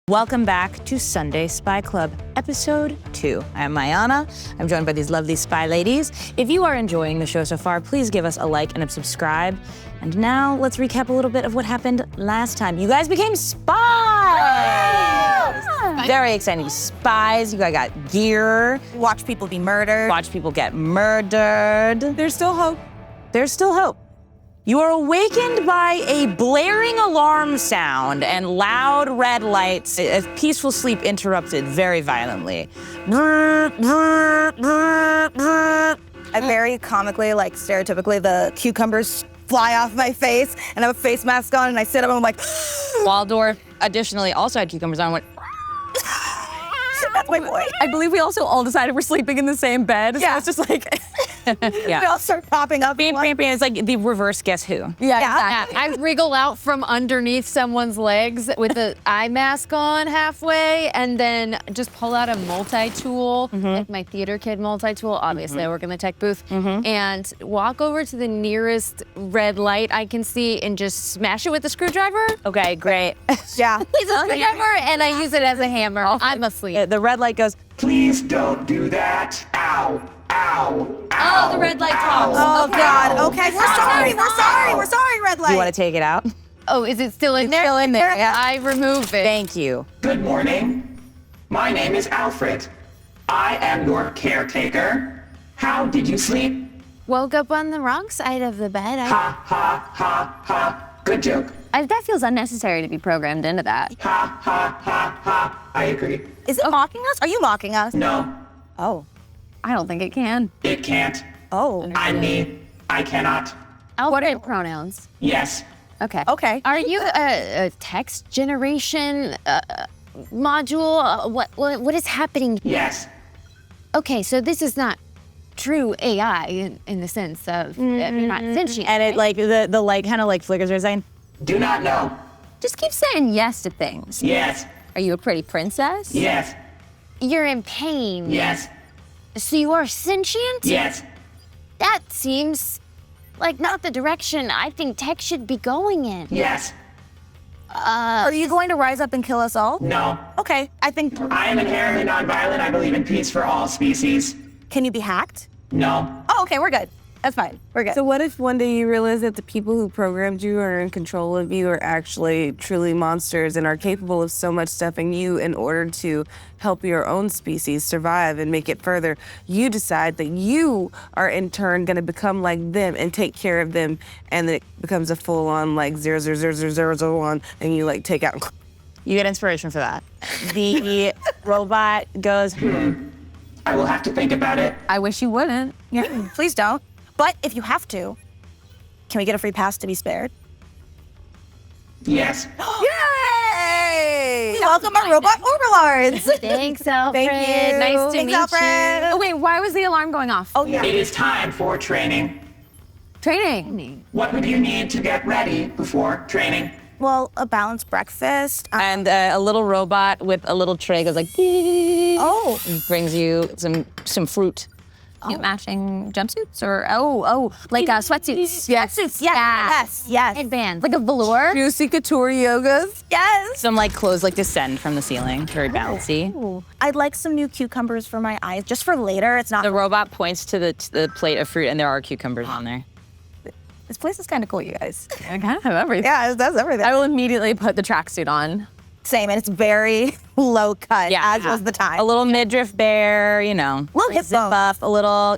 Welcome back to Sunday Spy Club, episode 2. I'm Mayanna. I'm joined by these lovely spy ladies. If you are enjoying the show so far, please give us a like and a subscribe. And now let's recap a little bit of what happened last time. You guys became spies! Very exciting. Spies, you guys got gear. Watch people be murdered. Watch people get murdered. There's still hope. There's still hope. You are awakened by a blaring alarm sound and loud red lights. A peaceful sleep interrupted very violently. I very comically, like stereotypically, the cucumbers fly off my face and I have a face mask on and I sit up and I'm like, Waldorf additionally also had cucumbers on and went, that's my boy. I believe we also all decided we're sleeping in the same bed. Yeah. So it's just like, yeah. We all start popping up. Bam, bam, bam. It's like the reverse Guess Who. yeah. I wriggle out from underneath someone's legs with the eye mask on halfway and then just pull out a multi-tool, like my theater kid multi-tool. Obviously, I work in the tech booth. And walk over to the nearest red light I can see and just smash it with a screwdriver. Okay, great. Yeah. It's a screwdriver and I use it as a hammer. I'm asleep. The red light goes, Please don't do that. Ow, ow, ow. Oh, the red light pops. Oh, Okay. God. Okay, we're sorry, red light. you want to take it out? Oh, is it still in there? Still in there, yeah. I remove it. Thank you. Good morning. My name is Alfred. I am your caretaker. How did you sleep? Woke up on the wrong side of the bed. Ha, ha, ha, ha. Good joke. That feels unnecessary to be programmed into that. Ha, ha, ha, ha. I agree. Is it mocking us? Are you mocking us? No, Oh. I don't think it can. it can't. Oh. I'm me. I cannot. What are pronouns? Yes. Okay. Okay. Are you a text generation module? What is happening? Yes. Okay, so this is not true AI in the sense of you're not sentient. And it like, the light kind of like flickers for a second. Do not know. Just keep saying yes to things. Yes. Are you a pretty princess? Yes. You're in pain. Yes. So you are sentient? Yes. That seems like not the direction I think tech should be going in. Yes. Are you going to rise up and kill us all? No. Okay, I think, I am inherently nonviolent. I believe in peace for all species. can you be hacked? No. Oh, okay, we're good. That's fine. We're good. so what if one day you realize that the people who programmed you are in control of you are actually truly monsters and are capable of so much stuff, and you, in order to help your own species survive and make it further, you decide that you are in turn gonna become like them and take care of them, and it becomes a full-on like 0000001, and you like take out. You get inspiration for that. The robot goes, I will have to think about it. I wish you wouldn't. Yeah, please don't. But if you have to, can we get a free pass to be spared? Yes. Yay! Welcome our robot overlords. Thanks, Alfred. Thank you. Nice to Thanks, meet Alfred. you. Oh, wait, why was the alarm going off? Oh, yeah. It is time for training. Training. What would you need to get ready before training? Well, a balanced breakfast. and a little robot with a little tray goes like, Oh. brings you some fruit. Matching jumpsuits or like sweatsuits. Sweatsuits. Yes. Yes. Headbands, like a velour. Juicy couture yogas. Yes. Some like clothes like descend from the ceiling, very bouncy. Ooh. I'd like some new cucumbers for my eyes, just for later. It's not. The robot points to the plate of fruit and there are cucumbers on there. This place is kind of cool, you guys. I kind of have everything. Yeah, it does everything. I will immediately put the tracksuit on. Same, and it's very low cut, Yeah. as was the time. A little midriff bear, you know. Little hip zip bone. buff, a little,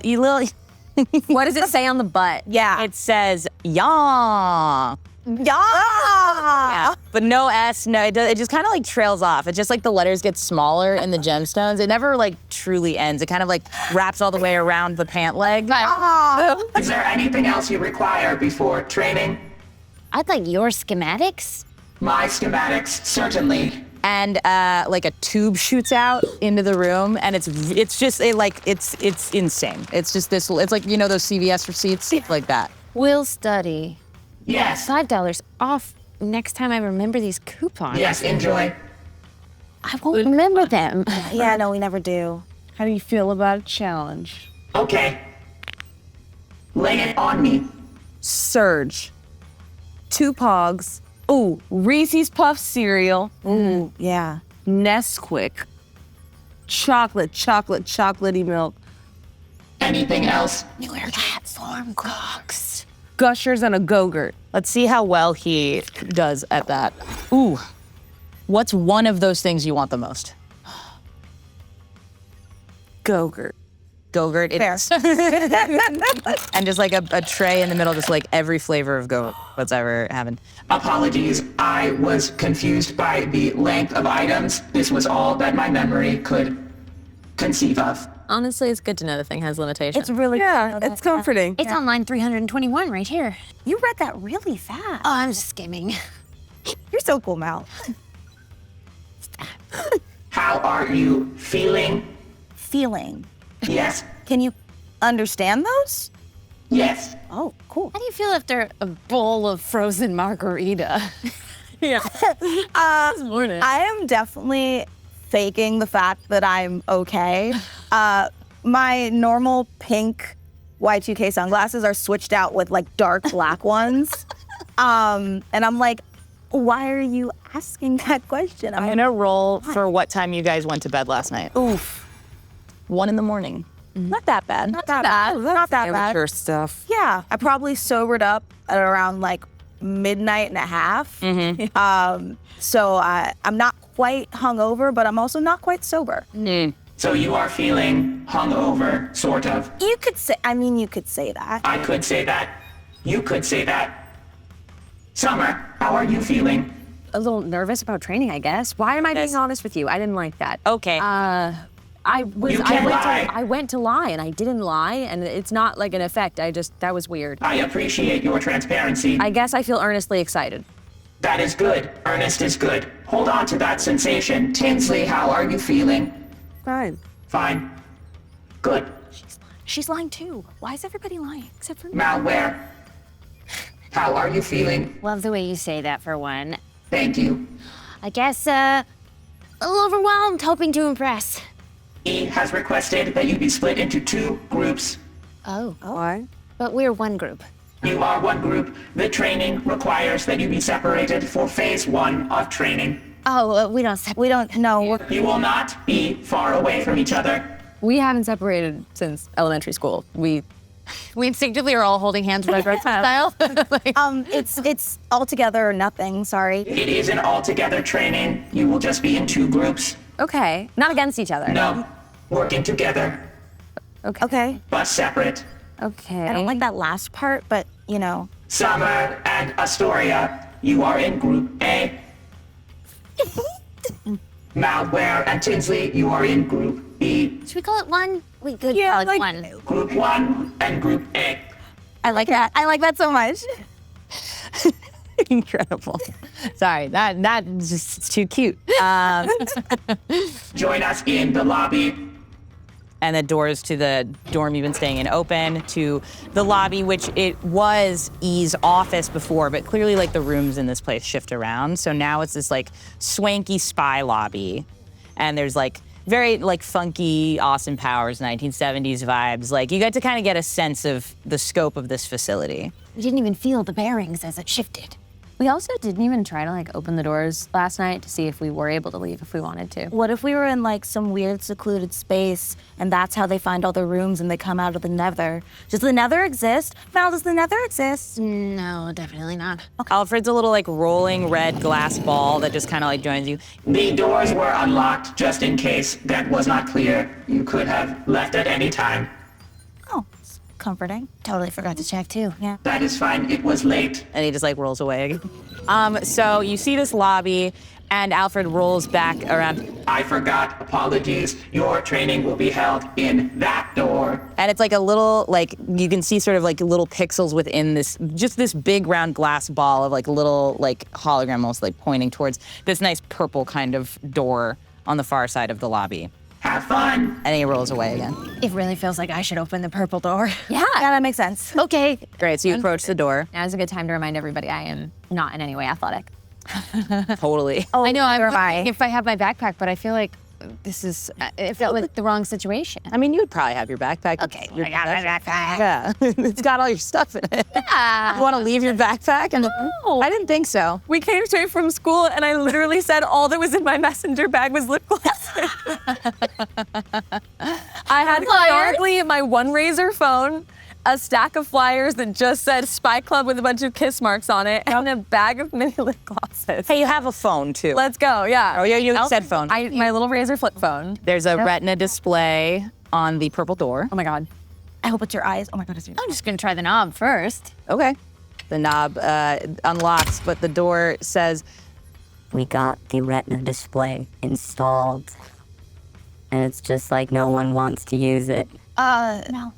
What does it say on the butt? Yeah. it says, yaw. Yeah. But no S, no, it just kind of like trails off. It's just like the letters get smaller in the gemstones. It never like truly ends. It kind of like wraps all the way around the pant leg. Is there anything else you require before training? I'd like your schematics. My schematics, certainly. And like a tube shoots out into the room, and it's just it's insane. It's just this. It's like, you know, those CVS receipts, like that. We'll study. Yes. $5 off next time I remember these coupons. Yes, enjoy. I won't remember them. Yeah, no, we never do. How do you feel about a challenge? Okay. Lay it on me. Surge. 2 Pogs. Ooh, Reese's Puff cereal. Ooh, yeah. Nesquik. Chocolatey milk. Anything else? Platform cooks. Gushers and a Go-Gurt. Let's see how well he does at that. Ooh. What's one of those things you want the most? Go-Gurt. Go-Gurt. Fair. And just like a tray in the middle, just like every flavor of Go what's ever happened. Apologies, I was confused by the length of items. This was all that my memory could conceive of. Honestly, it's good to know the thing has limitations. It's really It's comforting. It's on line 321 right here. You read that really fast. Oh, I'm just skimming. You're so cool, Mal. How are you feeling? Feeling. Yes. Can you understand those? Yes. Oh, cool. How do you feel after a bowl of frozen margarita? This morning. I am definitely faking the fact that I'm okay. My normal pink Y2K sunglasses are switched out with like dark black ones. And I'm like, why are you asking that question? I'm gonna roll for what time you guys went to bed last night. Oof. 1 a.m. Not that bad. Not that bad. Not that bad. Amateur stuff. Yeah, I probably sobered up at around like midnight and a half. So I'm not quite hungover, but I'm also not quite sober. So you are feeling hungover, sort of. You could say, you could say that. I could say that. You could say that. Summer, how are you feeling? A little nervous about training, I guess. Why am I being honest with you? I didn't like that. Okay. You can lie. I went to lie and I didn't lie, and it's not like an effect. That was weird. I appreciate your transparency. I guess I feel earnestly excited. That is good. Earnest is good. Hold on to that sensation. Tinsley, how are you feeling? Fine. Fine. Good. She's lying too. Why is everybody lying except for me? Malware. How are you feeling? Love the way you say that for one. Thank you. I guess, a little overwhelmed, hoping to impress. E has requested that you be split into 2 groups. Oh, Why? but we're one group. You are one group. The training requires that you be separated for phase 1 of training. Oh, we don't We don't know. You will not be far away from each other. We haven't separated since elementary school. We instinctively are all holding hands red red style. Like, It's all together or nothing. Sorry. It is an all-together training. You will just be in 2 groups. okay, not against each other. No, working together, Okay. but separate. Okay. I don't like that last part, but you know. Summer and Astoria, you are in group A. Malware and Tinsley, you are in group B. Should we call it one? We could Yeah, call it like- one. Group 1 and group A. I like that. I like that so much. Incredible. Sorry, that is just it's too cute. Join us in the lobby. And the doors to the dorm you've been staying in open, to the lobby, which it was E's office before, but clearly like the rooms in this place shift around. So now it's this like swanky spy lobby. And there's like very like funky Austin Powers 1970s vibes. Like you get to kind of get a sense of the scope of this facility. We didn't even feel the bearings as it shifted. We also didn't even try to like open the doors last night to see if we were able to leave if we wanted to. What if we were in like some weird secluded space and that's how they find all the rooms and they come out of the nether? Does the nether exist? Val, does the nether exist? No, definitely not. Alfred's a little like rolling red glass ball that just kind of like joins you. The doors were unlocked just in case that was not clear. You could have left at any time. Oh, it's comforting. Totally forgot to check too. Yeah. That is fine. It was late. And he just like rolls away again. So you see this lobby and Alfred rolls back around I forgot. Apologies. Your training will be held in that door. and it's like a little, like you can see sort of like little pixels within this, just this big round glass ball of like little like hologram almost like pointing towards this nice purple kind of door on the far side of the lobby. Have fun. And then he rolls away again. It really feels like I should open the purple door. Yeah. Yeah, that makes sense. Okay. Great, so you approach the door. Now's a good time to remind everybody I am not in any way athletic. Totally. Oh, I know. I'm am I. wondering if I have my backpack, but I feel like it felt like the wrong situation. I mean, you would probably have your backpack. Okay, I got my backpack. Yeah, it's got all your stuff in it. Yeah. You want to leave your backpack? And I didn't think so. We came straight from school, and I literally said all that was in my messenger bag was lip gloss. I had chronically my one Razor phone, a stack of flyers that just said Spy Club with a bunch of kiss marks on it, and a bag of mini lip glosses. Hey, you have a phone too. Let's go, yeah. Oh, yeah, you said phone. My little Razor flip phone. There's a retina display on the purple door. Oh my God. I hope it's your eyes. Oh my God, it's your I'm just gonna try the knob first. Okay. The knob unlocks, but the door says, We got the retina display installed. And it's just like no one wants to use it. No.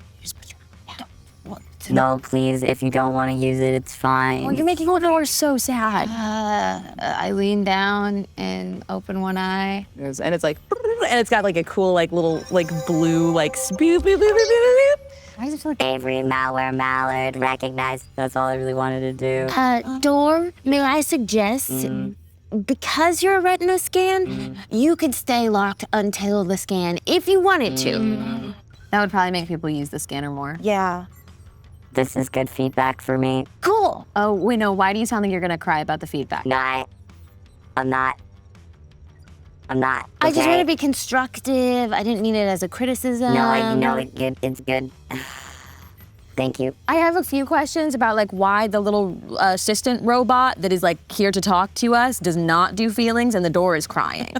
No, please, if you don't want to use it, it's fine. Oh, you're making the door so sad. I lean down and open one eye. and it's like, and it's got like a cool, like little, like blue, like boop, boop, boop, boop, boop, boop. Why does it feel like Avery, malware, mallard, recognize. That's all I really wanted to do. Door, may I suggest, because you're a retina scan, you could stay locked until the scan if you wanted to. that would probably make people use the scanner more? Yeah. This is good feedback for me. Cool. Oh, wait, no, why do you sound like you're gonna cry about the feedback? No, I'm not. I just okay? want to be constructive. I didn't mean it as a criticism. No, I know it's good. Thank you. I have a few questions about like why the little assistant robot that is like here to talk to us does not do feelings and the door is crying.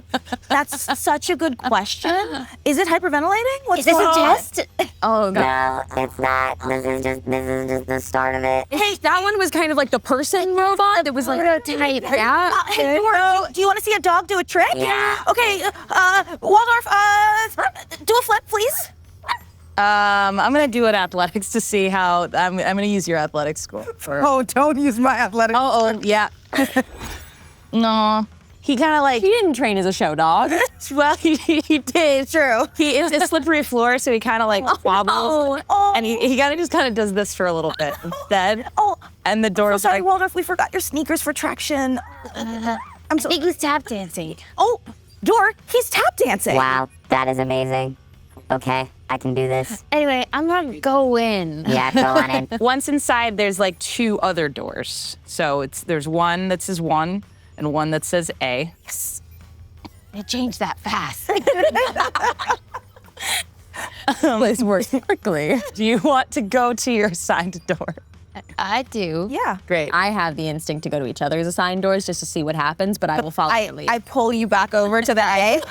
That's such a good question. Is it hyperventilating? What's Is this going a on? test? Oh, God. No, it's not. This is just the start of it. Hey, that one was kind of like the person robot that was like, Prototype. yeah. Hey, Dora, do you want to see a dog do a trick? Yeah. Okay, Waldorf, do a flip, please. I'm gonna do an athletics to see how, I'm gonna use your athletics score for. Oh, don't use my athletics. Oh, yeah. No. He kind of like, He didn't train as a show dog. well, he did. True. It's a slippery floor, so he kind of like wobbles. Oh. And he kind of just kind of does this for a little bit instead. Oh, And the door's sorry, like, Waldorf, we forgot your sneakers for traction. I'm so. He was tap dancing. Oh, Dor, he's tap dancing. Wow, that is amazing. Okay, I can do this. Anyway, I'm gonna go in. Yeah, go on in. once inside, there's like two other doors. So there's one that says 1 and one that says A. It changed that fast. Place works quickly. Do you want to go to your assigned door? I do. Yeah. Great. I have the instinct to go to each other's assigned doors just to see what happens, but I will follow your lead. I pull you back over to the A.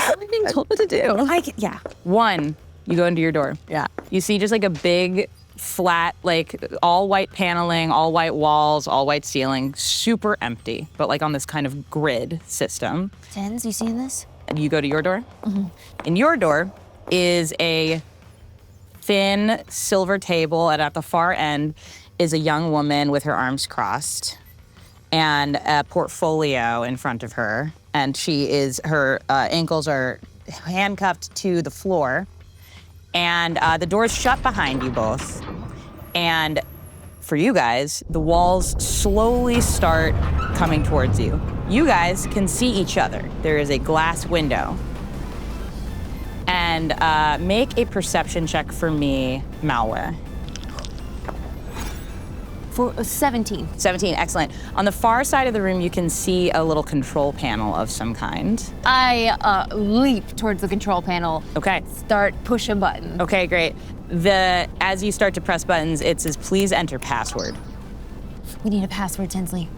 I'm being told what to do. Yeah. 1, you go into your door. Yeah. You see just like a big, flat, like all white paneling, all white walls, all white ceiling, super empty, but like on this kind of grid system. Tens, you seen this? And you go to your door. In your door is a thin silver table, and at the far end is a young woman with her arms crossed and a portfolio in front of her. And her ankles are handcuffed to the floor. And the door's shut behind you both. And for you guys, the walls slowly start coming towards you. You guys can see each other. There is a glass window. And make a perception check for me, Malware. For 17. 17, excellent. On the far side of the room, you can see a little control panel of some kind. I leap towards the control panel. Okay. Start push a button. Okay, great. As you start to press buttons, it says, please enter password. We need a password, Tinsley.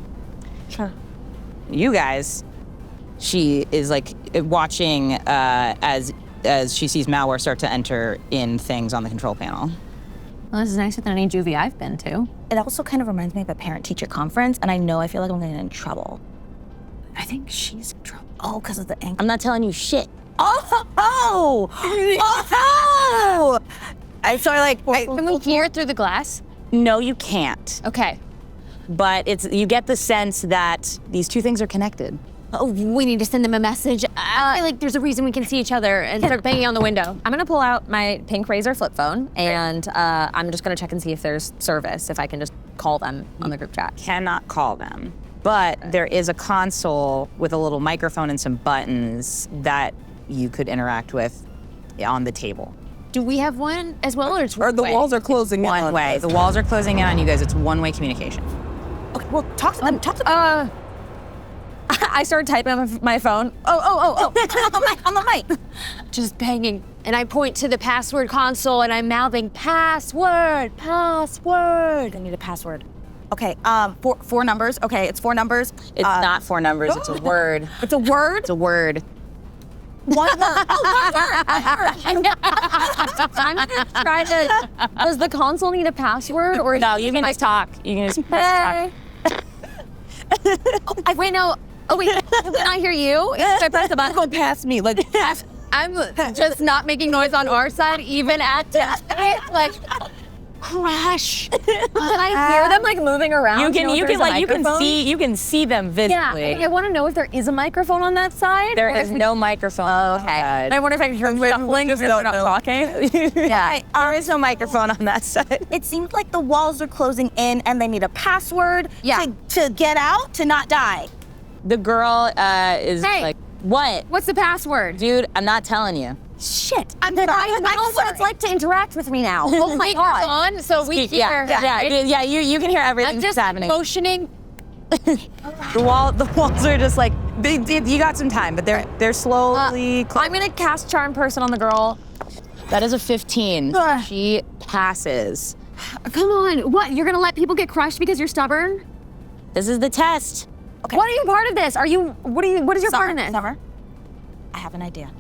You guys, she is like watching as she sees Malware start to enter in things on the control panel. Well, this is nicer than any juvie I've been to. It also kind of reminds me of a parent-teacher conference, and I feel like I'm gonna get in trouble. I think she's in trouble. Oh, because of the ankle. I'm not telling you shit. Oh! I sort of like. Can we hear it through the glass? No, you can't. Okay. But you get the sense that these two things are connected. Oh, we need to send them a message. I feel like there's a reason we can see each other and start banging on the window. I'm gonna pull out my pink Razor flip phone and I'm just gonna check and see if there's service, if I can just call them on the group chat. Cannot call them. But there is a console with a little microphone and some buttons that you could interact with on the table. Do we have one as well, or it's Or the walls are closing in One on way. us. The walls are closing in on you guys. It's one-way communication. Okay, well, talk to them. Talk to them. I started typing on my phone. on the mic. just banging? And I point to the password console and I'm mouthing password. I need a password. Okay, four numbers. Okay, it's 4 numbers. It's not 4 numbers. It's a word. It's a word? It's a word. One word. I'm gonna try to. Does the console need a password or? No, you can just talk. You can just talk. Wait, no. Oh wait, did I hear you? Should I press the button? Go past me, like I'm just not making noise on our side, even at like crash. Can I hear them like moving around? You can know if there's a microphone? you can see them Yeah, visibly. I want to know if there is a microphone on that side. There or is if we- no microphone. Oh, okay. on I wonder if I can hear them shuffling if they're not talking. Yeah, there is no microphone on that side. It seems like the walls are closing in and they need a password Yeah. to get out, to not die. The girl is Hey. like, what? What's the password? Dude, I'm not telling you. Shit. I know what it's like to interact with me now. Oh my god. On, so we hear. Yeah, you can hear everything I'm that's just happening. motioning. The walls are just like, you got some time, but they're slowly I'm gonna cast Charm Person on the girl. That is a 15. She passes. Come on. What? You're gonna let people get crushed because you're stubborn? This is the test. Okay. What are you part of this? What is your part in this? Summer, I have an idea.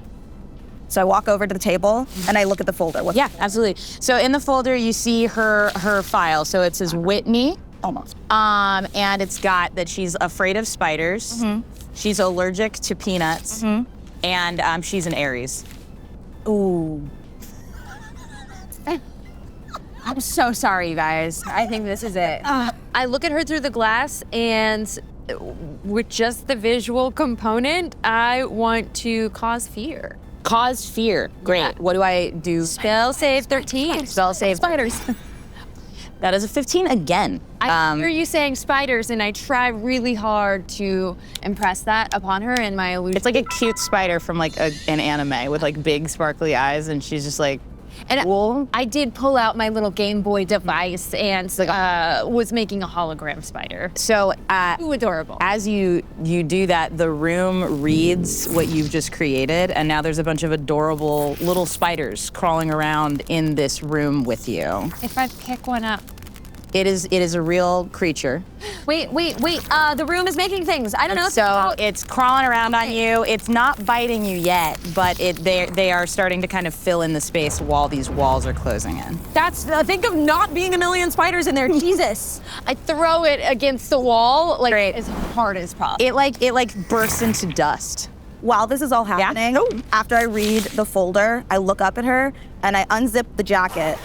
So I walk over to the table and I look at the folder. Yeah, absolutely. So in the folder, you see her file. So it says Whitney. Almost. And it's got that she's afraid of spiders. She's allergic to peanuts. And she's an Aries. Ooh. I'm so sorry, you guys. I think this is it. I look at her through the glass, and with just the visual component, I want to cause fear. Cause fear. Great. Yeah. What do I do? Spell save 13. Spell save. Spiders. That is a 15 again. I hear you saying spiders, and I try really hard to impress that upon her in my illusion. It's like a cute spider from like an anime with like big sparkly eyes, and she's just like, and cool. I did pull out my little Game Boy device and was making a hologram spider. So Ooh, adorable. as you do that, the room reads what you've just created, and now there's a bunch of adorable little spiders crawling around in this room with you. If I pick one up. It is a real creature. Wait. The room is making things. I don't know. So it's crawling around on you. It's not biting you yet, but they are starting to kind of fill in the space while these walls are closing in. That's think of not being a million spiders in there. Jesus. I throw it against the wall like Great. as hard as possible. It like bursts into dust. While this is all happening, after I read the folder, I look up at her and I unzip the jacket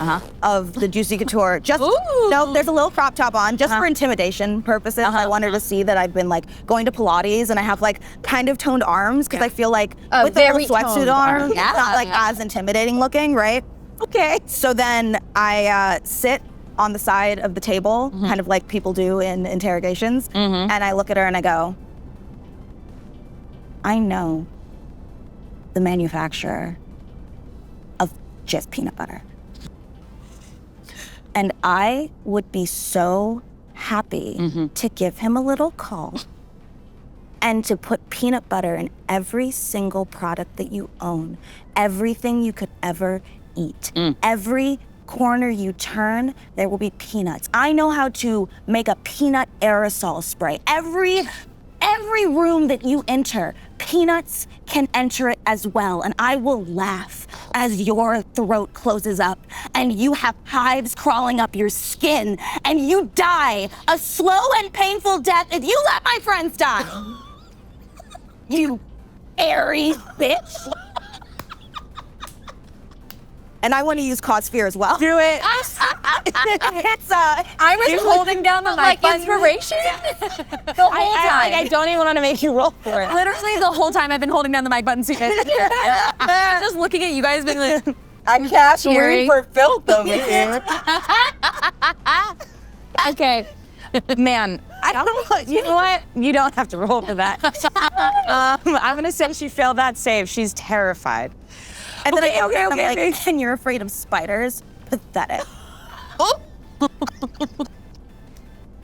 of the Juicy Couture. Just no, there's a little crop top on, just for intimidation purposes. I want her to see that I've been like going to Pilates and I have like kind of toned arms because I feel like with the little very sweatsuit toned on, arms. it's not like as intimidating looking, right? Okay. So then I sit on the side of the table, kind of like people do in interrogations, and I look at her and I go, I know the manufacturer of just peanut butter. And I would be so happy to give him a little call and to put peanut butter in every single product that you own, everything you could ever eat. Every corner you turn, there will be peanuts. I know how to make a peanut aerosol spray. Every room that you enter, peanuts can enter it as well, and I will laugh as your throat closes up and you have hives crawling up your skin and you die a slow and painful death if you let my friends die. You airy bitch. And I want to use cause fear as well. Do it. I was holding down the mic button. Inspiration? The whole time. I don't even want to make you roll for it. Literally the whole time I've been holding down the mic button. So just looking at you guys being like, I cast Cheering. for filth over here. Okay. Man, I don't know. You know what? You don't have to roll for that. I'm gonna say she failed that save. She's terrified. And then Okay, I'm okay. like, and you're afraid of spiders? Pathetic.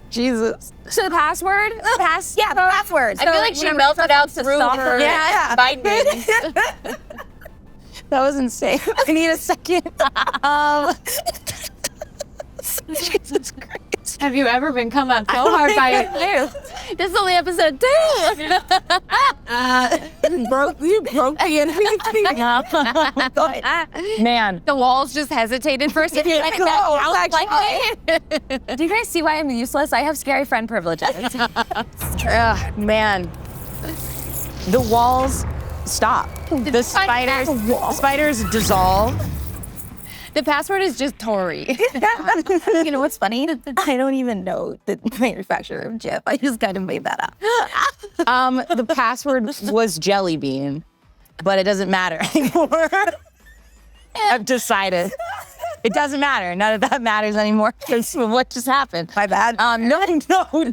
Jesus. So the password? Yeah, the password. I feel like she melted out through her bindings. That was insane. I need a second. Jesus Christ. Have you ever been come up so hard by your hair? This is only episode 2. You broke the enemy. Man. The walls just hesitated for a second. Do you guys see why I'm useless? I have scary friend privileges. Man. The walls stop. The spiders dissolve. The password is just Tori. You know what's funny? I don't even know the manufacturer of Jif. I just kind of made that up. The password was Jelly Bean, but it doesn't matter anymore. I've decided. It doesn't matter. None of that matters anymore because of what just happened. My bad. No,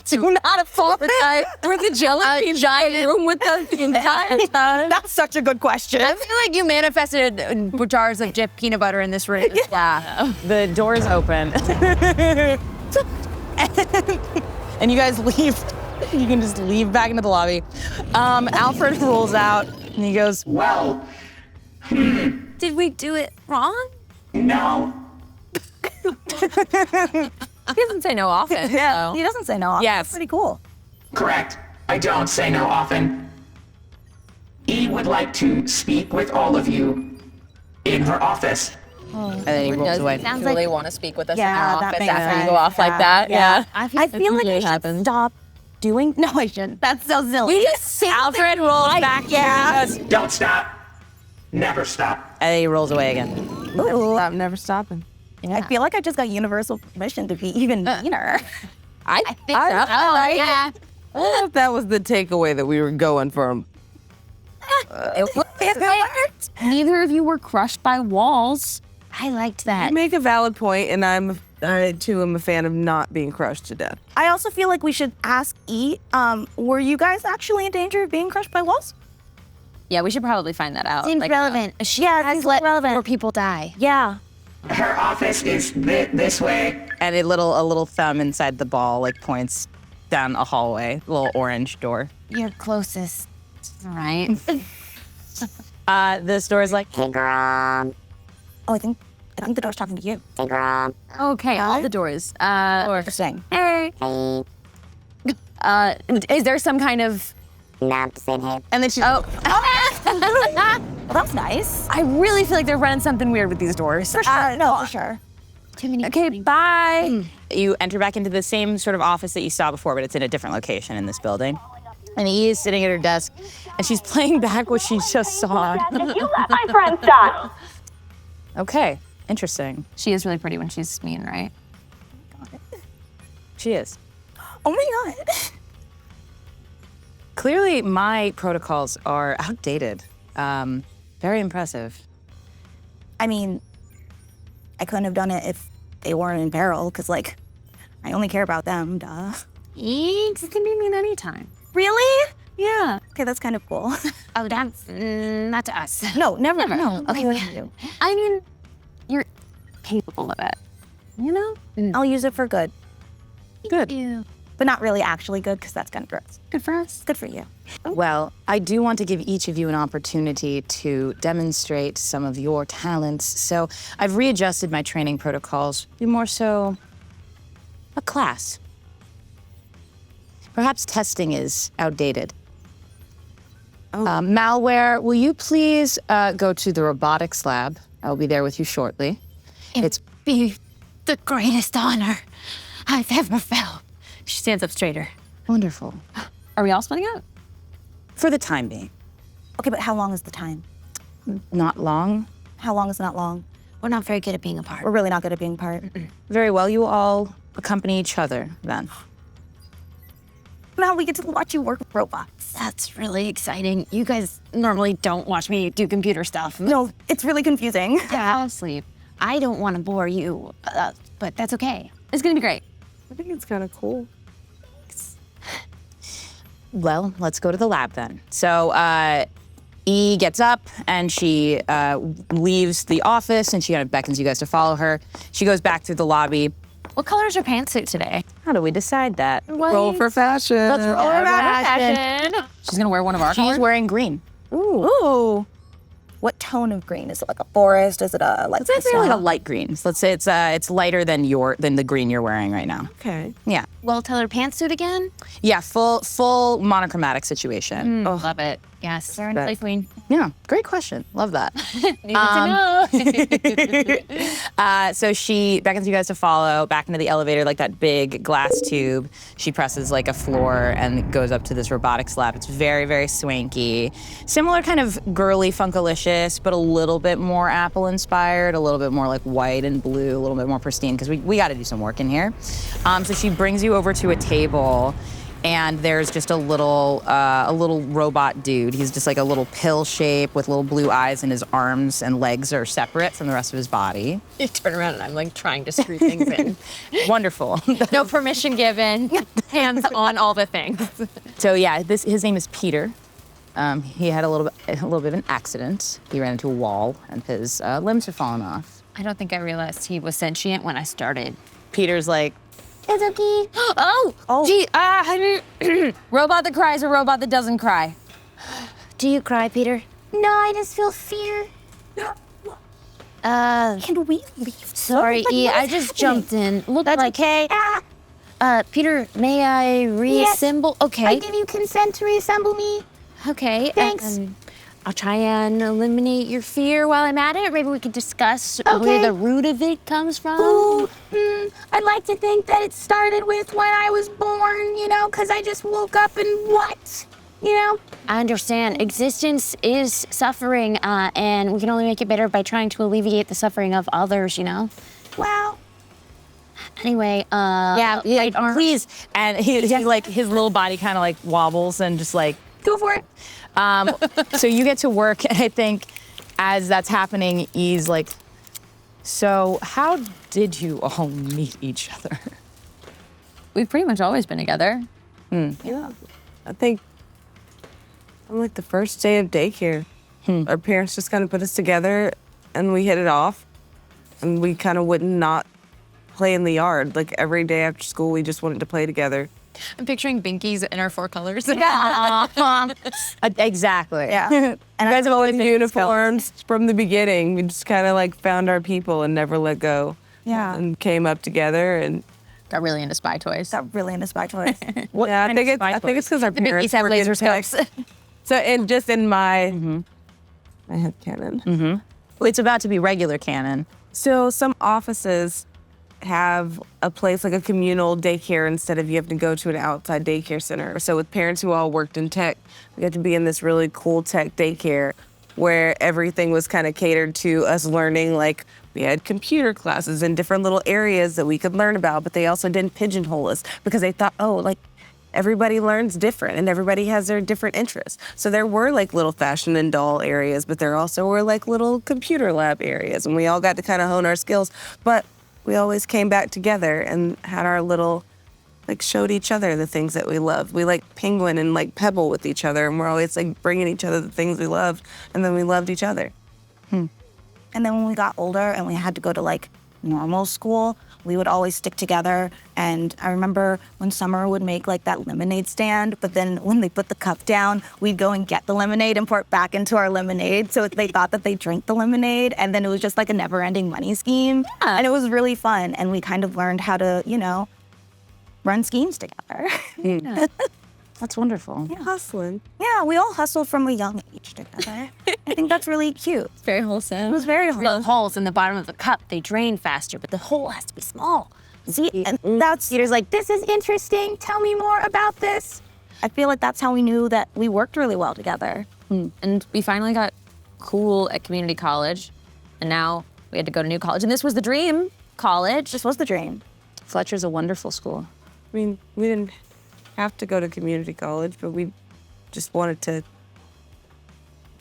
do not apologize. We're the jelly bean giant room with us the entire time. That's such a good question. I feel like you manifested jars of Jif peanut butter in this room. Yeah. The doors open. And you guys leave. You can just leave back into the lobby. Alfred rolls out and he goes, Well, Did we do it wrong? no. He doesn't say no often. Yeah, he doesn't say no. Yes. That's pretty cool. Correct. I don't say no often. E would like to speak with all of you in her office. and then he rolls away. Sounds Really like want to speak with us Yeah, in our that office makes after you sense. go off like that. Yeah. I feel like I should stop doing. No, I shouldn't. That's so silly. Alfred rolls back. Yeah. He goes, Don't stop. Never stop. and then he rolls away again. Stop never stopping. I feel like I just got universal permission to be even meaner. I think so. Yeah. I wonder if that was the takeaway that we were going from. It worked. Neither of you were crushed by walls. I liked You that. make a valid point, and I too am a fan of not being crushed to death. I also feel like we should ask E, were you guys actually in danger of being crushed by walls? Yeah, we should probably find that out. Seems relevant. She has let relevant. more people die. Yeah. Her office is this way. And a little thumb inside the ball like points down a hallway, a little orange door. You're closest. All right. This door is like, Hey, Grom. Oh, I think the door's talking to you. Hey, Grom. Okay, all the doors. Interesting. Hey. Hey. Is there some kind of? Not saying hey. and then she, Well, that's nice. I really feel like they're running something weird with these doors. No, for sure. Too many. Okay, bye. you enter back into the same sort of office that you saw before, but it's in a different location in this building. And E is sitting at her desk, and she's playing back what she just saw. You let my friends die. Okay, interesting. She is really pretty when she's mean, right? She is. Oh my god. Clearly, my protocols are outdated. Very impressive. I mean, I couldn't have done it if they weren't in peril, because, like, I only care about them, duh. You can be mean anytime. Really? Yeah. Okay, that's kind of cool. Oh, that's not to us. No, never. No. Okay, I mean, you're capable of it. You know? I'll use it for good, Good. Ew. but not really actually good, because that's kind of gross. Good for us. Good for you. Well, I do want to give each of you an opportunity to demonstrate some of your talents. So I've readjusted my training protocols to be more so a class. Perhaps testing is outdated. Malware, will you please go to the robotics lab? I'll be there with you shortly. It's Be the greatest honor I've ever felt. She stands up straighter. wonderful. Are we all splitting up? For the time being. Okay, but how long is the time? Not long. How long is not long? We're not very good at being apart. We're really not good at being apart. Very well, you all accompany each other then. Now we get to watch you work with robots. That's really exciting. You guys normally don't watch me do computer stuff. No, it's really confusing. Yeah, I'll sleep. I don't want to bore you, but that's okay. It's gonna be great. I think it's kind of cool. Well, let's go to the lab then. So E gets up and she leaves the office and she kind of beckons you guys to follow her. She goes back through the lobby. What color is your pantsuit today? How do we decide that? Roll for fashion. Let's roll for fashion. She's gonna wear one of our She's colors. wearing green. Ooh. What tone of green? Is it like a forest? Is it a like? Let's say like a light green. So let's say it's lighter than the green you're wearing right now. Okay. Yeah. Well, tell her pantsuit again. Yeah, full monochromatic situation. Love it. Yes. Play queen. Yeah, great question. Love that. So she beckons you guys to follow back into the elevator, like that big glass tube. She presses like a floor and goes up to this robotics lab. It's very, very swanky. Similar kind of girly Funkalicious, but a little bit more Apple inspired, a little bit more like white and blue, a little bit more pristine, because we got to do some work in here. So she brings you over to a table. And there's just a little robot dude. He's just like a little pill shape with little blue eyes, and his arms and legs are separate from the rest of his body. You turn around and I'm like trying to screw things in. Wonderful. No permission given. Hands on all the things. So yeah, his name is Peter. He had a little bit of an accident. He ran into a wall, and his limbs have fallen off. I don't think I realized he was sentient when I started. Peter's like, It's okay. Oh. Gee, robot that cries or robot that doesn't cry? Do you cry, Peter? No, I just feel fear. Can we leave? Sorry, E. I just jumped in. Look, That's like, okay. Peter, may I reassemble? Okay. I give you consent to reassemble me. Okay. Thanks. I'll try and eliminate your fear while I'm at it. Maybe we could discuss where the root of it comes from. Ooh, I'd like to think that it started with when I was born, because I just woke up and what? I understand. Existence is suffering, and we can only make it better by trying to alleviate the suffering of others, Well, Anyway, please. And he like his little body kind of like wobbles and just like, go for it. so you get to work, and I think as that's happening, E's like, so how did you all meet each other? We've pretty much always been together. Yeah. I think on like the first day of daycare, our parents just kind of put us together and we hit it off. And we kind of would not play in the yard. Like every day after school, we just wanted to play together. I'm picturing binkies in our 4 colors. Exactly. Yeah. And you guys have always been uniforms from the beginning. We just kind of like found our people and never let go. Yeah. And came up together and Got really into spy toys. Got really into spy toys. yeah, I think it's because our parents have were laser into scopes. tech. So in my head canon. It's about to be regular canon. So some offices have a place like a communal daycare instead of you have to go to an outside daycare center. So with parents who all worked in tech, we got to be in this really cool tech daycare where everything was kind of catered to us learning. Like we had computer classes in different little areas that we could learn about, but they also didn't pigeonhole us because they thought, oh, like everybody learns different and everybody has their different interests. So there were like little fashion and doll areas, but there also were like little computer lab areas, and we all got to kind of hone our skills. But we always came back together and had our little, like showed each other the things that we loved. We like penguin and like pebble with each other, and we're always like bringing each other the things we loved, and then we loved each other. And then when we got older and we had to go to like normal school, we would always stick together. And I remember when Summer would make like that lemonade stand, but then when they put the cup down, we'd go and get the lemonade and pour it back into our lemonade. So they thought that they drank the lemonade, and then it was just like a never-ending money scheme. Yeah. And it was really fun. And we kind of learned how to, run schemes together. That's wonderful. Yeah. Hustling. Yeah, we all hustled from a young age together. I think that's really cute. It's very wholesome. It was very the holes in the bottom of the cup, they drain faster, but the hole has to be small. See, and that's Peter's like, this is interesting. Tell me more about this. I feel like that's how we knew that we worked really well together. And we finally got cool at community college, and now we had to go to new college. And this was the dream college. This was the dream. Fletcher's a wonderful school. I mean, we didn't have to go to community college, but we just wanted to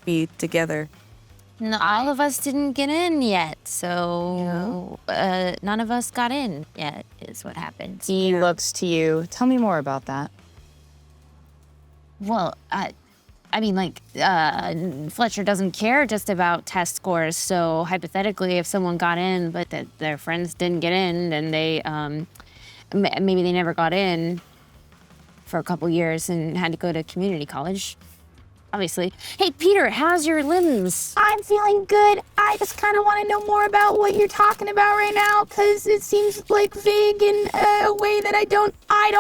be together. All of us didn't get in yet, so none of us got in yet, is what happened. He looks to you. Tell me more about that. Well, I mean, like, Fletcher doesn't care just about test scores, so hypothetically, if someone got in, but their friends didn't get in, then they, maybe they never got in for a couple years and had to go to community college. Obviously. Hey, Peter, how's your limbs? I'm feeling good. I just kind of want to know more about what you're talking about right now, because it seems like vague in a way that I don't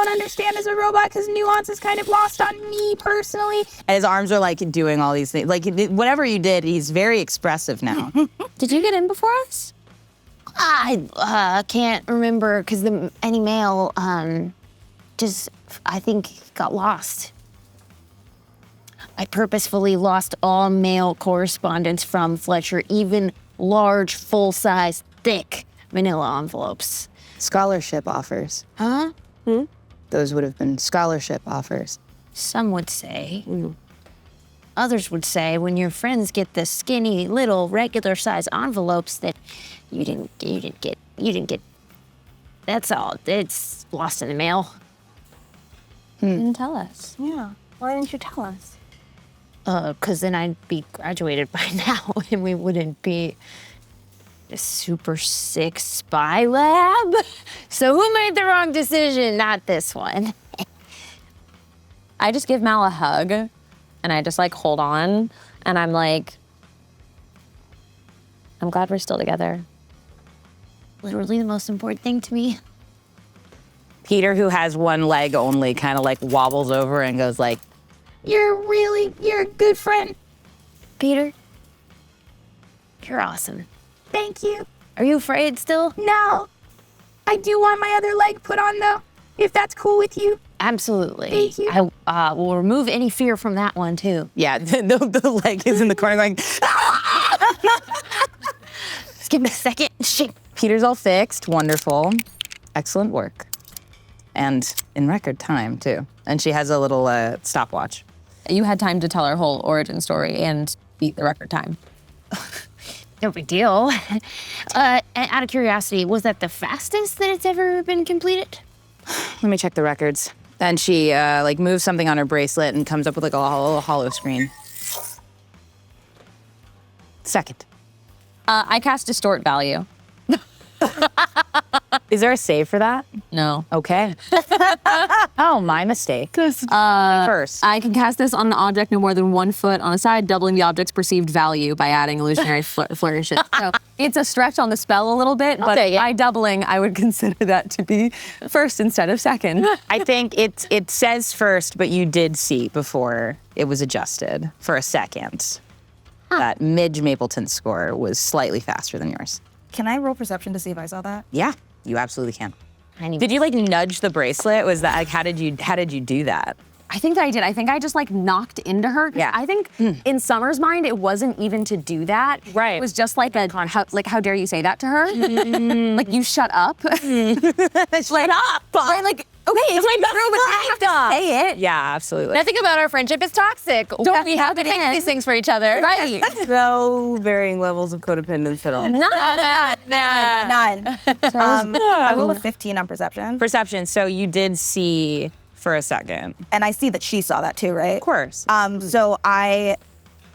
understand as a robot, because nuance is kind of lost on me personally. And his arms are like doing all these things. Like whatever you did, he's very expressive now. Did you get in before us? I can't remember, because any mail just, I think, got lost. I purposefully lost all mail correspondence from Fletcher, even large, full-size, thick manila envelopes. Scholarship offers. Huh? Those would have been scholarship offers. Some would say. Others would say when your friends get the skinny, little, regular-size envelopes that you didn't get. That's all. It's lost in the mail. You didn't tell us. Yeah. Why didn't you tell us? 'Cause then I'd be graduated by now, and we wouldn't be a super sick spy lab. So who made the wrong decision? Not this one. I just give Mal a hug, and I just like hold on, and I'm like, I'm glad we're still together. Literally the most important thing to me. Peter, who has one leg only, kind of like wobbles over and goes like, You're a good friend. Peter, you're awesome. Thank you. Are you afraid still? No. I do want my other leg put on, though, if that's cool with you. Absolutely. Thank you. I will remove any fear from that one, too. yeah, the leg is in the corner going, Just give me a second. Shit. Peter's all fixed. Wonderful. Excellent work. And in record time, too. And she has a little stopwatch. You had time to tell our whole origin story and beat the record time. No big deal. Out of curiosity, was that the fastest that it's ever been completed? Let me check the records. Then she like moves something on her bracelet and comes up with like a little hollow screen. Second. I cast Distort Value. Is there a save for that? No. Okay. Oh, my mistake. First. I can cast this on the object no more than 1 foot on a side, doubling the object's perceived value by adding illusionary flourishes. So it's a stretch on the spell a little bit, but by doubling, I would consider that to be first instead of second. I think it says first, but you did see before it was adjusted for a second that Midge Mapleton's score was slightly faster than yours. Can I roll perception to see if I saw that? Yeah, you absolutely can. Did you like nudge the bracelet? Was that like how did you do that? I think that I did. I think I just like knocked into her. Yeah. I think in Summer's mind, it wasn't even to do that. Right. It was just like how dare you say that to her? Like you shut up. Shut up! Right, like, okay, it's my bedroom, but I have to say it. Yeah, absolutely. Nothing about our friendship is toxic. Don't we have to it fix in? these things for each other? Right. No varying levels of codependence at all. None. I rolled a 15 on perception. Perception. So you did see for a second. And I see that she saw that too, right? Of course. So I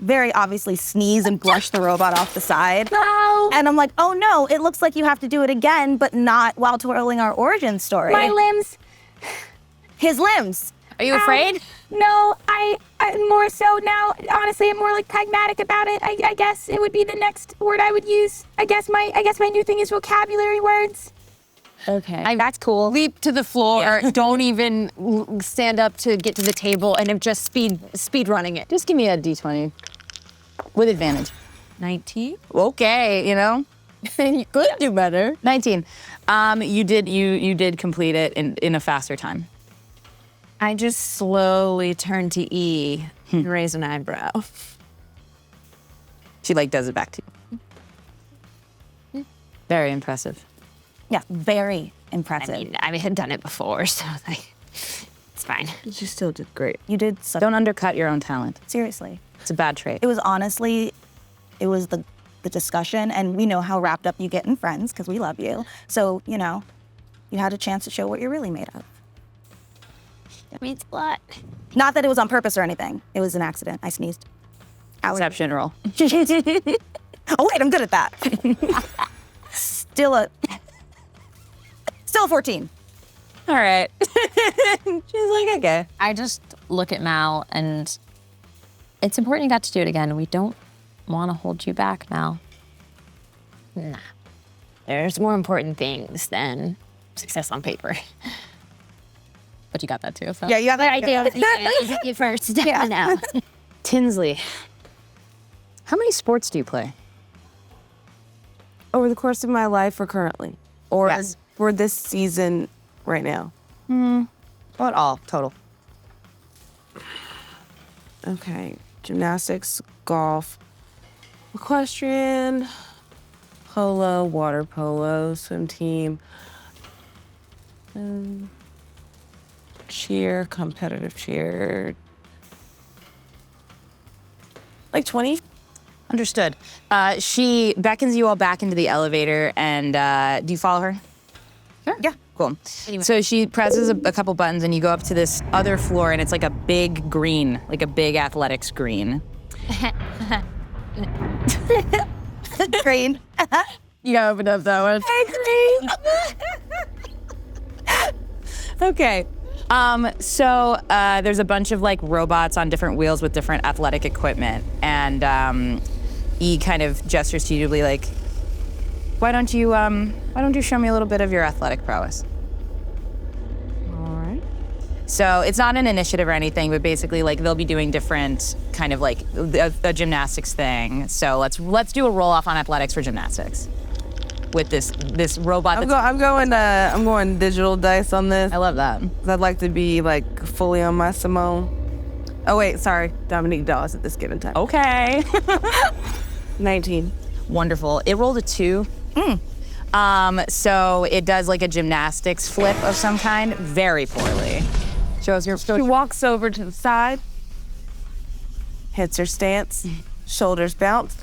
very obviously sneeze and brush the robot off the side. No. And I'm like, oh no, it looks like you have to do it again, but not while twirling our origin story. My limbs. His limbs. Are you afraid? No, I more so now. Honestly, I'm more like pragmatic about it. I guess it would be the next word I would use. I guess my new thing is vocabulary words. Okay. That's cool. Leap to the floor. Don't even stand up to get to the table, and I'm just speed running it. Just give me a d20 with advantage. 19. Okay, you know. You could do better. 19. You did complete it in a faster time. I just slowly turn to E and raise an eyebrow. She like does it back to you. Very impressive. Yeah, very impressive. I had done it before, so like, it's fine. You still did great. You did such. Don't undercut your own talent. Seriously. It's a bad trait. It was honestly It was the discussion, and we know how wrapped up you get in Friends because we love you. So, you know, you had a chance to show what you're really made of. That means a lot. Not that it was on purpose or anything. It was an accident. I sneezed. Exception roll. Oh wait, I'm good at that. Still a 14. All right. She's like, okay. I just look at Mal, and it's important you got to do it again. We don't want to hold you back, Mal. Nah. There's more important things than success on paper. But you got that too, so. Yeah, you got that. I do. You first. Yeah. Now. Tinsley, how many sports do you play? Over the course of my life or currently? Or as for this season right now? What all total? Okay, gymnastics, golf, equestrian, polo, water polo, swim team, cheer, competitive cheer. Like 20? Understood. She beckons you all back into the elevator, and do you follow her? Sure. Yeah. Cool. So she presses a couple buttons, and you go up to this other floor, and it's like a big green, like a big athletics green. Green. You gotta open up that one. Okay. So there's a bunch of like robots on different wheels with different athletic equipment, and E kind of gestures to you to be like, why don't you show me a little bit of your athletic prowess? All right. So it's not an initiative or anything, but basically like they'll be doing different kind of like a gymnastics thing. So let's do a roll off on athletics for gymnastics with this robot. I'm going digital dice on this. I love that. 'Cause I'd like to be like fully on my Simone. Oh wait, sorry, Dominique Dawes at this given time. Okay. 19. Wonderful. It rolled a 2. So it does like a gymnastics flip of some kind, very poorly. She walks over to the side, hits her stance, shoulders bounce.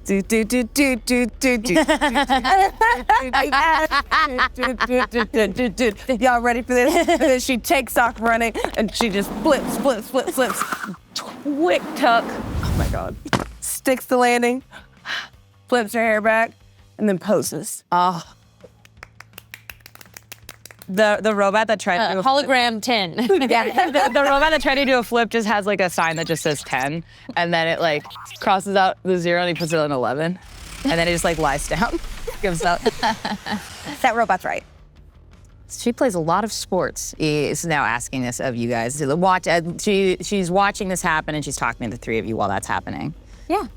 Do do do do do do do. Y'all ready for this? And then she takes off running, and she just flips. Quick tuck. Oh my God. Sticks the landing, flips her hair back, and then poses. The robot that tried to do a Hologram 10. the robot that tried to do a flip just has like a sign that just says 10, and then it like crosses out the 0 and he puts it on 11, and then he just like lies down, gives up. That robot's right. She plays a lot of sports. Is now asking this of you guys to watch. She's watching this happen, and she's talking to the three of you while that's happening. Yeah.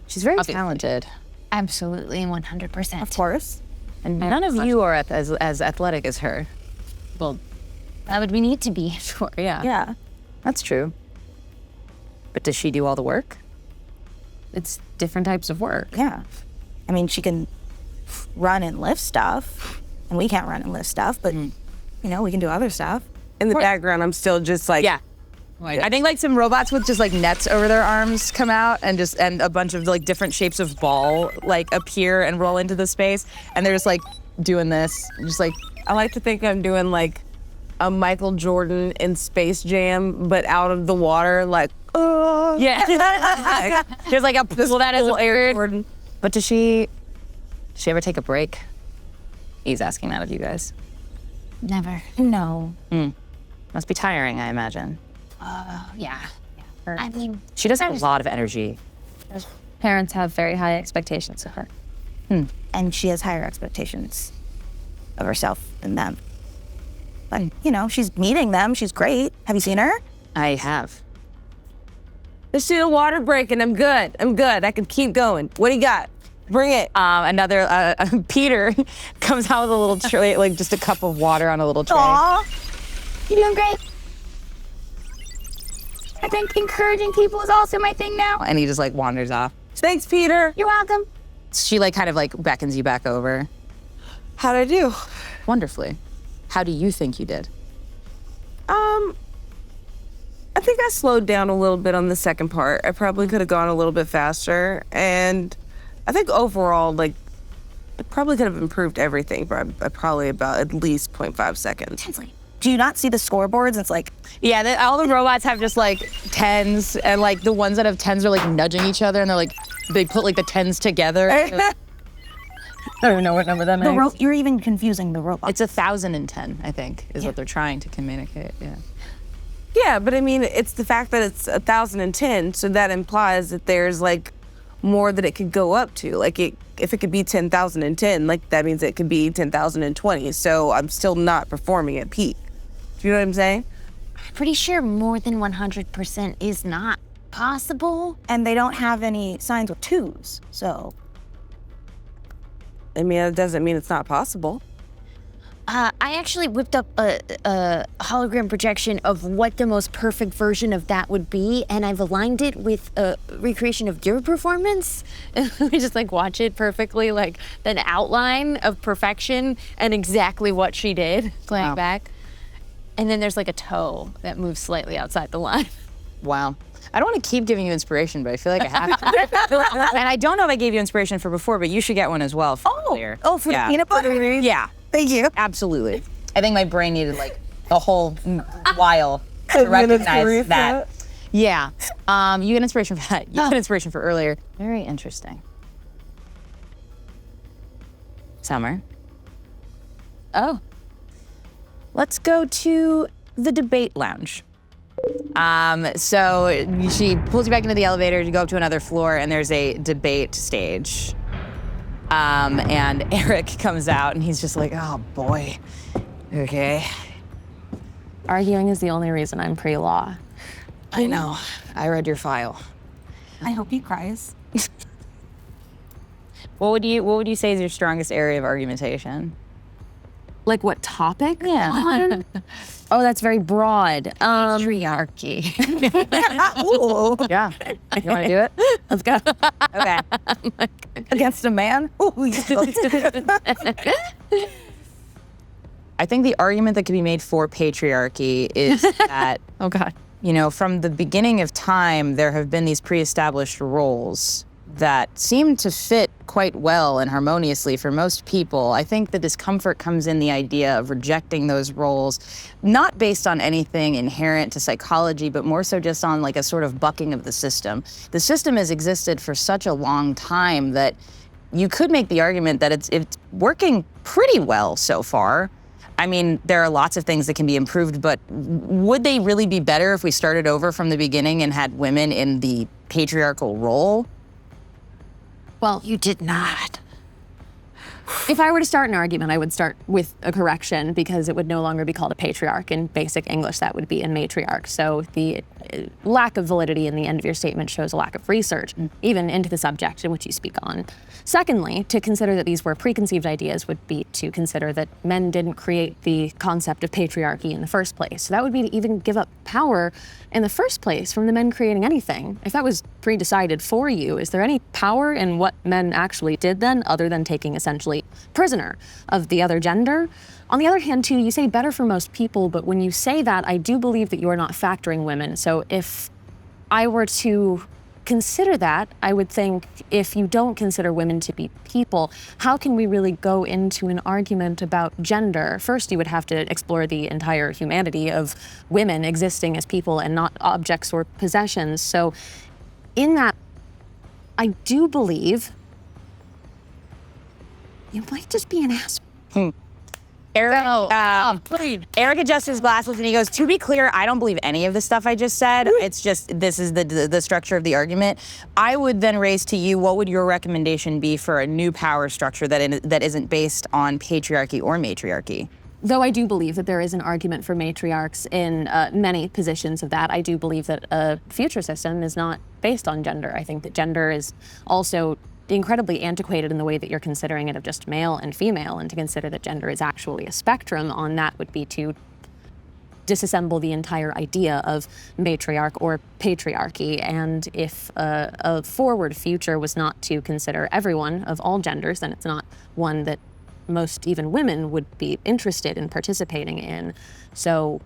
She's very talented. Absolutely, 100%. Of course. And none of you are as athletic as her. Well, that would we need to be. Sure, yeah. Yeah. That's true. But does she do all the work? It's different types of work. Yeah. I mean, she can run and lift stuff, and we can't run and lift stuff, but, you know, we can do other stuff. In the background, I'm still just like, Yeah. I think like some robots with just like nets over their arms come out, and a bunch of like different shapes of ball like appear and roll into the space, and they're just like doing this, just like. I like to think I'm doing like a Michael Jordan in Space Jam, but out of the water, like, oh. Yeah. There's like a pool that is aired. Jordan. But does she ever take a break? He's asking that of you guys. Never. No. Must be tiring, I imagine. Yeah. I mean, She does have a lot of energy. Parents have very high expectations of her. And she has higher expectations of herself than them. But, you know, she's meeting them. She's great. Have you seen her? I have. Let's do a water break, and I'm good. I can keep going. What do you got? Bring it. Another Peter comes out with a little tray, like just a cup of water on a little tray. Aw. You're doing great. I think encouraging people is also my thing now. And he just like wanders off. Thanks, Peter. You're welcome. She like kind of like beckons you back over. How'd I do? Wonderfully. How do you think you did? I think I slowed down a little bit on the second part. I probably could have gone a little bit faster. And I think overall, like, it probably could have improved everything by probably about at least 0.5 seconds. Do you not see the scoreboards? It's like, Yeah, all the robots have just like 10s, and like the ones that have 10s are like nudging each other, and they're like, they put like the 10s together. I don't even know what number that makes. you're even confusing the robot. It's 1,010, I think, is what they're trying to communicate. Yeah. Yeah, but I mean, it's the fact that it's 1,010, so that implies that there's like more that it could go up to. Like if it could be 10,010, like that means it could be 10,020. So I'm still not performing at peak. Do you know what I'm saying? Pretty sure more than 100% is not possible. And they don't have any signs with 2s, so. I mean, that doesn't mean it's not possible. I actually whipped up a hologram projection of what the most perfect version of that would be, and I've aligned it with a recreation of your performance. We just like watch it perfectly, like an outline of perfection and exactly what she did, playing back. And then there's like a toe that moves slightly outside the line. Wow. I don't want to keep giving you inspiration, but I feel like I have to. And I don't know if I gave you inspiration for before, but you should get one as well for earlier. Oh, for the peanut butter? Yeah. Thank you. Absolutely. I think my brain needed like a whole while to recognize that. Yeah. You get inspiration for that. You get inspiration for earlier. Very interesting. Summer. Oh. Let's go to the debate lounge. So she pulls you back into the elevator, you go up to another floor, and there's a debate stage. And Eric comes out, and he's just like, oh boy, okay. Arguing is the only reason I'm pre-law. I know, I read your file. I hope he cries. What would you say is your strongest area of argumentation? Like what topic? Yeah. Oh, that's very broad. Patriarchy. Ooh. Yeah. You want to do it? Let's go. Okay. Against a man? Ooh. I think the argument that could be made for patriarchy is that, Oh God. you know, from the beginning of time, there have been these pre-established roles that seem to fit quite well and harmoniously for most people. I think the discomfort comes in the idea of rejecting those roles, not based on anything inherent to psychology, but more so just on like a sort of bucking of the system. The system has existed for such a long time that you could make the argument that it's working pretty well so far. I mean, there are lots of things that can be improved, but would they really be better if we started over from the beginning and had women in the patriarchal role? Well, you did not. If I were to start an argument, I would start with a correction because it would no longer be called a patriarch. In basic English, that would be a matriarch. So the lack of validity in the end of your statement shows a lack of research, even into the subject in which you speak on. Secondly, to consider that these were preconceived ideas would be to consider that men didn't create the concept of patriarchy in the first place. So that would be to even give up power in the first place from the men creating anything. If that was pre-decided for you, is there any power in what men actually did then, other than taking essentially prisoner of the other gender? On the other hand, too, you say better for most people, but when you say that, I do believe that you're not factoring women. So if I were to consider that, I would think if you don't consider women to be people, how can we really go into an argument about gender? First, you would have to explore the entire humanity of women existing as people and not objects or possessions. So in that, I do believe you might just be an asshole. Eric adjusts his glasses and he goes, to be clear, I don't believe any of the stuff I just said. It's just, this is the structure of the argument. I would then raise to you, what would your recommendation be for a new power structure that isn't based on patriarchy or matriarchy? Though I do believe that there is an argument for matriarchs in many positions of that, I do believe that a future system is not based on gender. I think that gender is also incredibly antiquated in the way that you're considering it of just male and female, and to consider that gender is actually a spectrum on that would be to disassemble the entire idea of matriarch or patriarchy. And if a forward future was not to consider everyone of all genders, then it's not one that most even women would be interested in participating in. So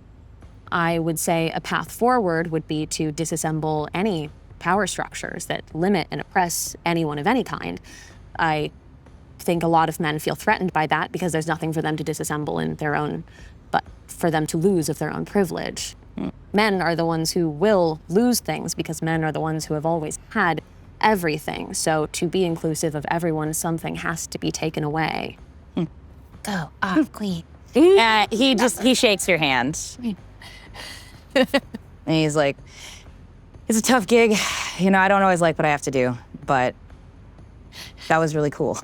I would say a path forward would be to disassemble any power structures that limit and oppress anyone of any kind. I think a lot of men feel threatened by that because there's nothing for them to disassemble in their own, but for them to lose of their own privilege. Men are the ones who will lose things because men are the ones who have always had everything. So to be inclusive of everyone, something has to be taken away. Go off, queen. He shakes your hand. And he's like, it's a tough gig. You know, I don't always like what I have to do, but that was really cool.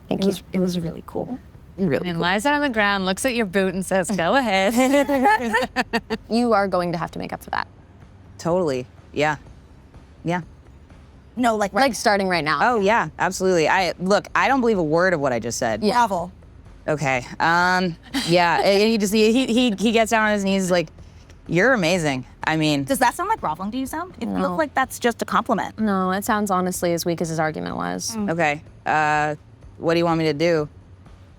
Thank you. It was really cool. And then lies down on the ground, looks at your boot and says, go ahead. You are going to have to make up for that. Totally. Yeah. Yeah. No, like Like starting right now. Oh yeah, absolutely. I don't believe a word of what I just said. Bravo. Okay. Yeah. And he gets down on his knees like, you're amazing. I mean, Does that sound like groveling to you, Sam? It feels like that's just a compliment. No, it sounds honestly as weak as his argument was. okay. What do you want me to do?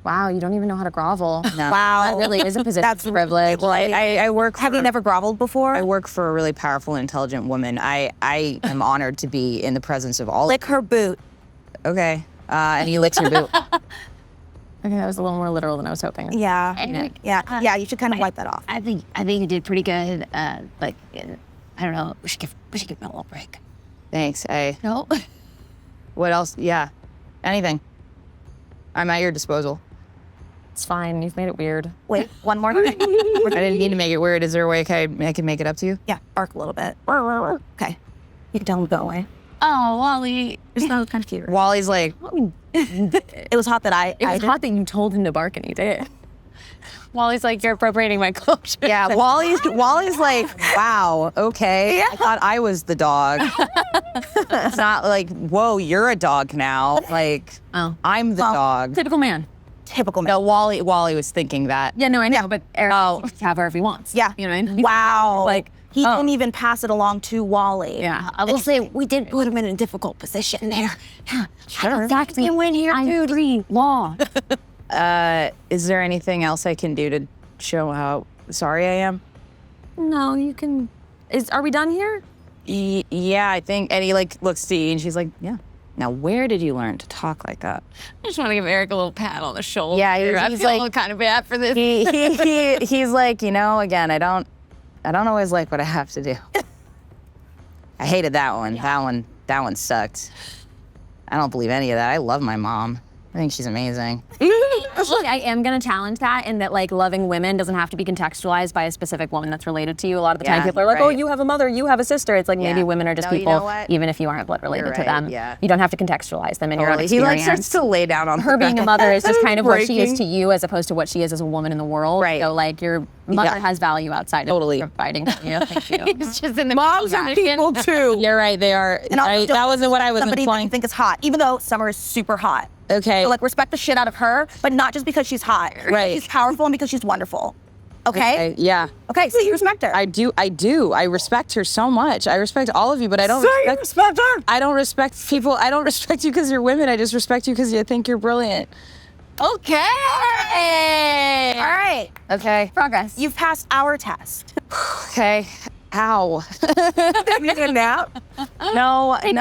Wow, you don't even know how to grovel. No. Wow. That really is a position of privilege. Well, I work. Have you never groveled before? I work for a really powerful, intelligent woman. I am honored to be in the presence of all. Lick her boot. Okay. And he licks your boot. Okay, that was a little more literal than I was hoping. Yeah. Yeah, you should kind of wipe that off. I think you did pretty good. Like, I don't know. We should give him a little break. Thanks. No. What else? Yeah. Anything. I'm at your disposal. It's fine. You've made it weird. Wait, one more thing. I didn't mean to make it weird. Is there a way I can make it up to you? Yeah, bark a little bit. Okay. You can tell him to go away. Oh, Wally. It's not kind of cute. Wally's like, It was hot that It was hot that you told him to bark and he did. Wally's like, you're appropriating my culture. yeah, Wally's like, wow, okay. I thought I was the dog. It's not like, whoa, you're a dog now. Like, I'm the dog. Typical man. typical man. No, Wally was thinking that. Yeah, no, I know, but Eric can have her if he wants. Yeah. You know what I mean? Wow. Like, he didn't even pass it along to Wally. yeah. I will say we did put him in a difficult position there. Sure. Exactly. You win here, I dude. agree. Law. Is there anything else I can do to show how sorry I am? No, you can. Are we done here? Yeah, I think. And he like looks to E and she's like, yeah. Now, where did you learn to talk like that? I just want to give Eric a little pat on the shoulder. Yeah, he's like kind of bad for this. He's like, you know, again, I don't always like what I have to do. I hated that one. Yeah. That one sucked. I don't believe any of that. I love my mom. I think she's amazing. Actually, I am going to challenge that in that, like, loving women doesn't have to be contextualized by a specific woman that's related to you. A lot of the time, people are like, oh, you have a mother, you have a sister. It's like maybe women are just people, you know what? even if you aren't blood related to them. Yeah. You don't have to contextualize them in your own He experience. like starts to lay down on her being a mother is just kind of what she is Breaking. to you as opposed to what she is as a woman in the world. Right. So, like, your mother has value outside of providing for you. Thank you. It's just in the Moms are people too. You're right, they are. And also, that wasn't what I was somebody implying. you think is hot, even though Summer is super hot. Okay. So, like, respect the shit out of her, but not just because she's hot. Right. She's powerful and because she's wonderful. Okay? Yeah. Okay, so you respect her. I do. I respect her so much. I respect all of you, but I don't respect her. I don't respect people. I don't respect you because you're women. I just respect you because I think you're brilliant. Okay. All right. Okay. Progress. You've passed our test. Okay. Ow. You need a nap? No. I'm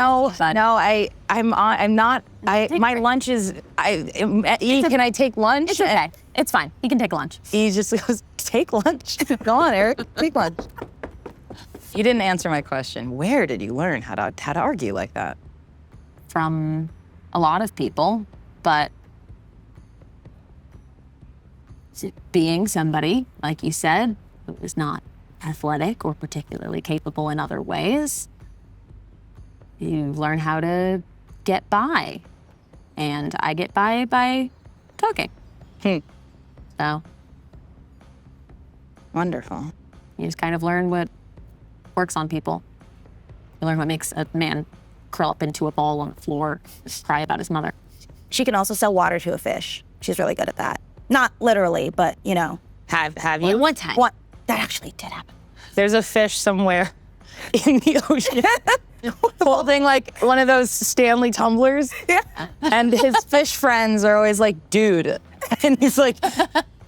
not. My lunch is. Can I take lunch? It's okay. It's fine. He can take lunch. He just goes, take lunch. Go on, Eric. Take lunch. You didn't answer my question. Where did you learn how to argue like that? From a lot of people, but being somebody, like you said, who was not athletic or particularly capable in other ways, you learn how to get by. And I get by talking. So. Wonderful. You just kind of learn what works on people. You learn what makes a man curl up into a ball on the floor, cry about his mother. She can also sell water to a fish. She's really good at that. Not literally, but, you know. Have you? One time. That actually did happen. There's a fish somewhere in the ocean holding like one of those Stanley tumblers. Yeah. And his fish friends are always like, dude. And he's like,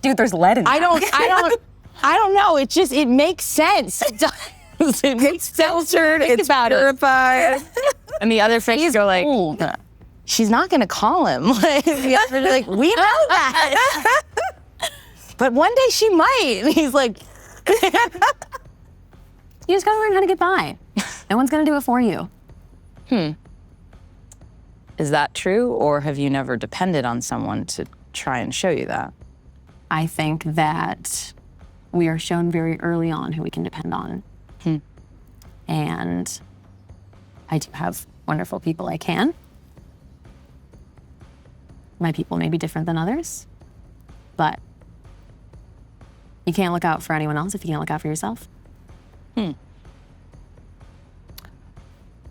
Dude, there's lead in I don't know. It just, it makes sense. It does. It makes sense. It's purified. And the other fish go like, she's not gonna call him. Like, the other fish are like, we know that. But one day she might. And he's like, You just gotta learn how to get by. No one's gonna do it for you. is that true? Or have you never depended on someone to try and show you that? I think that we are shown very early on who we can depend on. And I do have wonderful people I can. My people may be different than others, but you can't look out for anyone else if you can't look out for yourself.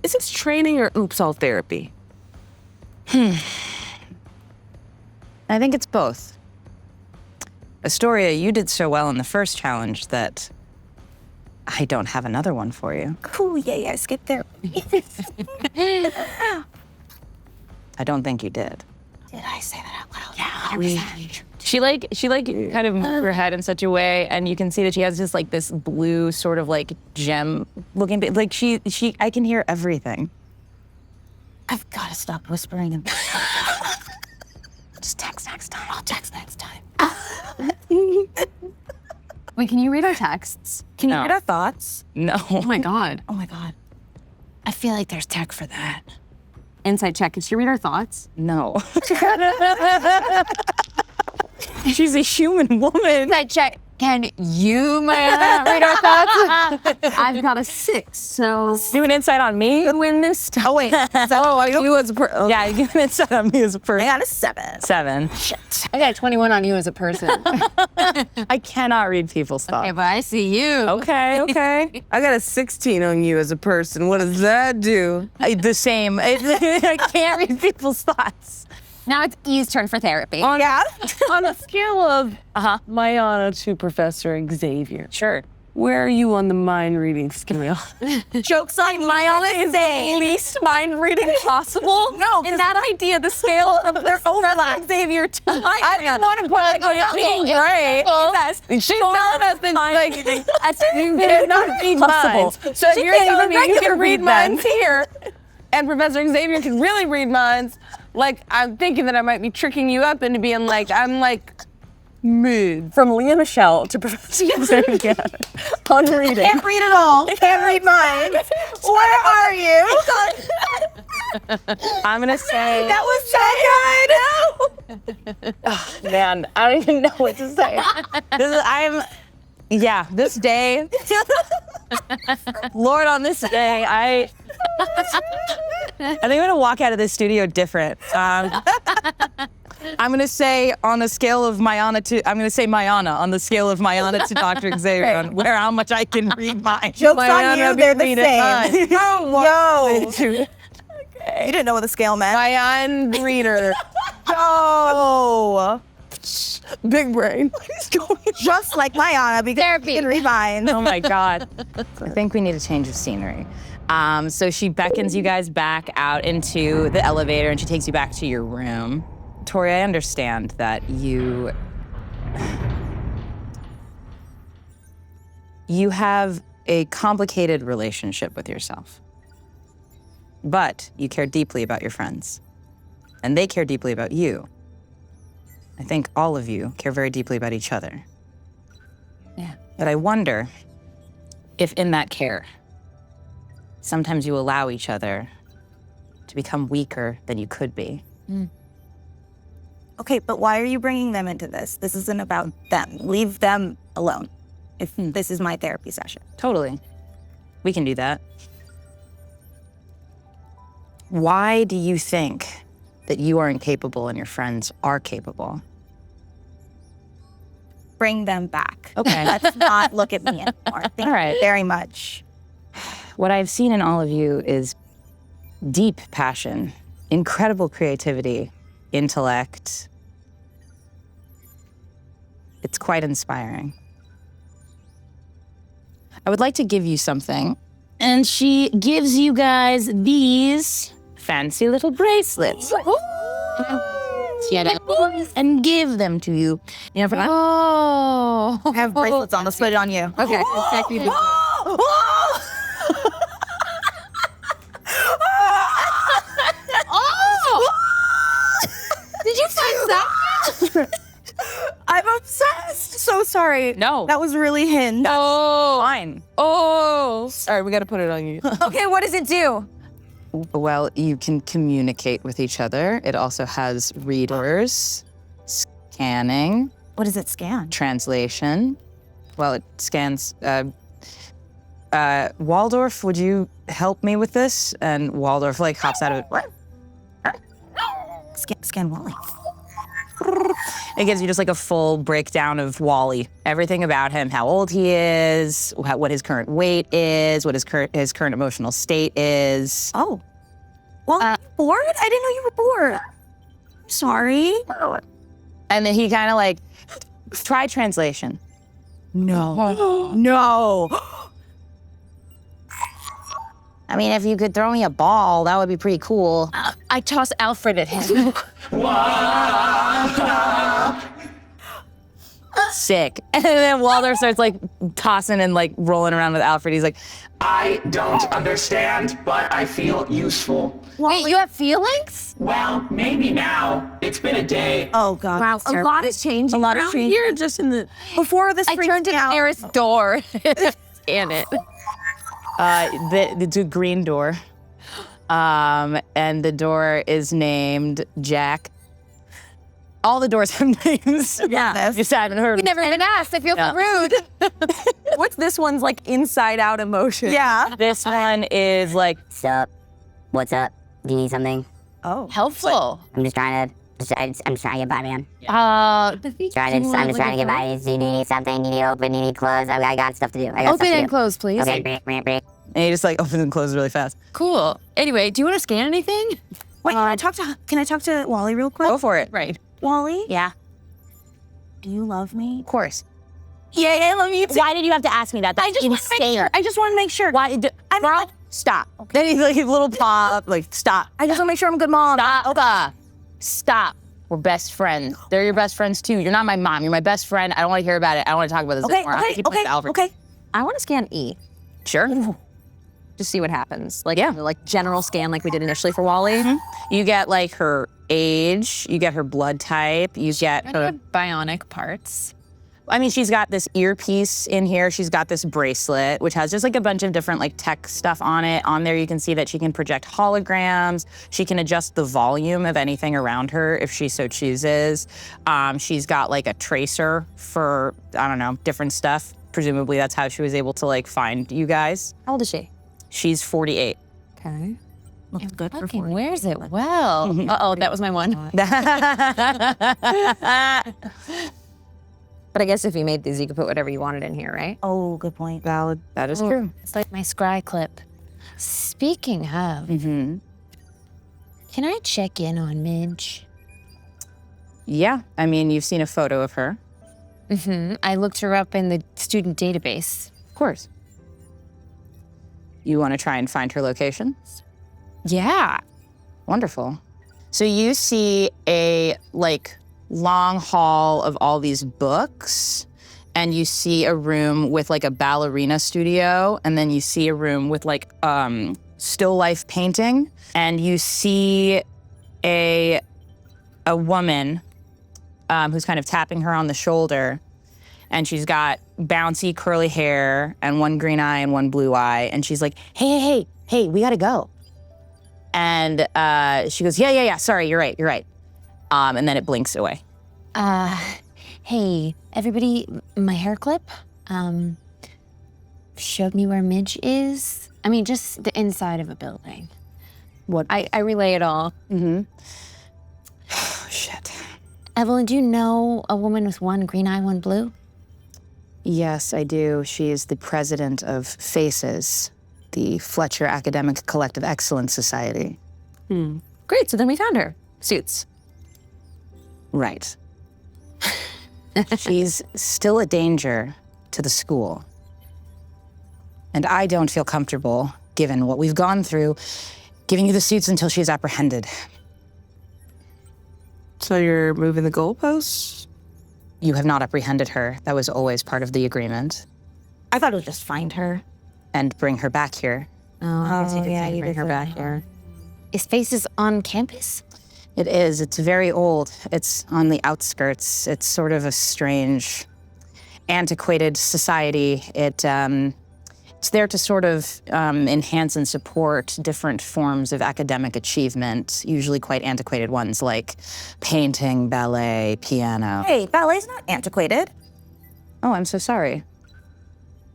Is this training or oops all therapy? I think it's both. Astoria, you did so well in the first challenge that I don't have another one for you. Cool, yay, I skipped therapy. I don't think you did. Did I say that out loud? Yeah, She kind of moved her head in such a way, and you can see that she has just like this blue sort of like gem looking, like she, I can hear everything. I've got to stop whispering and Just text next time. I'll text next time. Wait, can you read our texts? Can you No. read our thoughts? No. Oh my God. Oh my God. I feel like there's tech for that. Insight check, can she read our thoughts? No. She's a human woman. I check. Can you, Mayanna, read our thoughts? I've got a 6, so Do an insight on me. win this time. Oh wait. You as a person. Yeah, give an insight on me as a person. I got a 7. 7. I got 21 on you as a person. I cannot read people's thoughts. Okay, but I see you. Okay. I got a 16 on you as a person. What does that do? The same. I can't read people's thoughts. Now it's E's turn for therapy. On a scale of Mayanna to Professor Xavier, Sure. where are you on the mind reading scale? Jokes on Mayanna is a Least mind reading possible? No, In that idea, the scale of their overlap Xavier to I didn't want to put like, oh, yeah, great. Yes. She's not us and like, That's they're not read minds. So She you're can't telling even me you can regular read read minds here, and Professor Xavier can really read minds. Like, I'm thinking that I might be tricking you up into being like, I'm like, mid. from Leah Michelle to Professor Xavier on reading. Can't read it all. Can't read mine. Where are you? I'm gonna say. That was so good. Man, I don't even know what to say. This day, Lord, on this day, I think I'm gonna walk out of this studio different. I'm gonna say on a scale of Mayanna on the scale of Mayanna to Dr. Xavier on how much I can read mine. Jokes on Mayanna you, they're the read it same. Yo. Dude, You didn't know what the scale meant. Mayanna reader. Oh. Big brain. Just like Mayanna, because Therapy. you can read mine. Oh my God. I think we need a change of scenery. So she beckons you guys back out into the elevator and she takes you back to your room. Tori, I understand that you have a complicated relationship with yourself, but you care deeply about your friends, and they care deeply about you. I think all of you care very deeply about each other. Yeah. But I wonder if in that care, sometimes you allow each other to become weaker than you could be. Okay, but why are you bringing them into this? This isn't about them. Leave them alone. If this is my therapy session. Totally. We can do that. Why do you think that you are incapable and your friends are capable? Bring them back. Okay. Let's not look at me anymore. Thank All right. you very much. What I've seen in all of you is deep passion, incredible creativity, intellect. It's quite inspiring. I would like to give you something. And she gives you guys these fancy little bracelets. and give them to you. You know, for Oh. I have bracelets on. Let's put it on you. Okay. Did you find that? I'm obsessed. So sorry. No. That was really hinged. Oh, fine. Oh. All right, we got to put it on you. Okay, what does it do? Well, you can communicate with each other. It also has readers, scanning, What does it scan? translation. Well, it scans. Waldorf, would you help me with this? And Waldorf like hops out of it. What? Scan Wally. It gives you just like a full breakdown of Wally. Everything about him, how old he is, what his current weight is, what his current emotional state is. Oh. Well, you bored? I didn't know you were bored. Sorry. And then he kind of like, try translation. No. No. I mean, if you could throw me a ball, that would be pretty cool. I toss Alfred at him. Sick. And then Waldorf starts like tossing and like rolling around with Alfred. He's like, I don't understand, but I feel useful. Wait, you have feelings? Well, maybe now. It's been a day. Oh, God. Wow, a lot has changed. A lot of change. Here, just in the. Before this I turned to the nearest door. Scan it. it's a green door. And the door is named Jack. All the doors have names. Yeah. Just haven't heard. We never even asked. I feel so rude. What's this one's like inside out emotion? Yeah. This one is like, Sup? What's up? Do you need something? Oh. Helpful. I'm just trying to. I'm just trying to get by, man. I'm just trying to get by. Do you need something? You need open? You need close? I got stuff to do. Open and close, please. Okay, break. and he just like opens and closes really fast. Cool. Anyway, do you want to scan anything? Wait, can I talk to Wally real quick? Go for it. Right. Wally, Yeah, do you love me? of course. Yeah, I love you too. Why did you have to ask me that? That's insane. I just want to make sure. Why? Girl, stop. Then he's like, his little paw up, like, stop. I just want to make sure I'm a good mom. Stop. We're best friends. They're your best friends too. You're not my mom. You're my best friend. I don't want to hear about it. I don't want to talk about this anymore. I'm gonna keep it to Alfred. Okay. I want to scan E. Sure. Just see what happens. Like, Yeah. like general scan like we did initially for Wally. You get like her age. You get her blood type. You get her. Bionic parts. I mean, she's got this earpiece in here. She's got this bracelet, which has just like a bunch of different like tech stuff on it. On there, you can see that she can project holograms. She can adjust the volume of anything around her if she so chooses. She's got like a tracer for, I don't know, different stuff. Presumably that's how she was able to like find you guys. How old is she? She's 48. Okay. Looks good for Fucking 40. wears it well. Uh-oh, that was my one. But I guess if you made these, you could put whatever you wanted in here, right? Oh, good point. Valid. That is true. It's like my scry clip. Speaking of, can I check in on Midge? Yeah, I mean, you've seen a photo of her. I looked her up in the student database. Of course. You want to try and find her location? Yeah. Wonderful. So you see a like long hall of all these books, and you see a room with like a ballerina studio, and then you see a room with like still life painting, and you see a woman who's kind of tapping her on the shoulder, and she's got bouncy curly hair and one green eye and one blue eye, and she's like, hey, we gotta go. And she goes, yeah, sorry, you're right. And then it blinks away. Hey, everybody, my hair clip, showed me where Midge is. I mean, just the inside of a building. What? I relay it all. Oh, shit. Evelyn, do you know a woman with one green eye, one blue? Yes, I do. She is the president of FACES, the Fletcher Academic Collective Excellence Society. Great, so then we found her. Suits. Right. She's still a danger to the school. And I don't feel comfortable, given what we've gone through, giving you the suits until she is apprehended. So you're moving the goalposts? You have not apprehended her. That was always part of the agreement. I thought it was just find her. And bring her back here. You Bring her back here. His face is on campus? It is. It's very old. It's on the outskirts. It's sort of a strange, antiquated society. It's there to sort of enhance and support different forms of academic achievement, usually quite antiquated ones like painting, ballet, piano. Hey, ballet's not antiquated. Oh, I'm so sorry.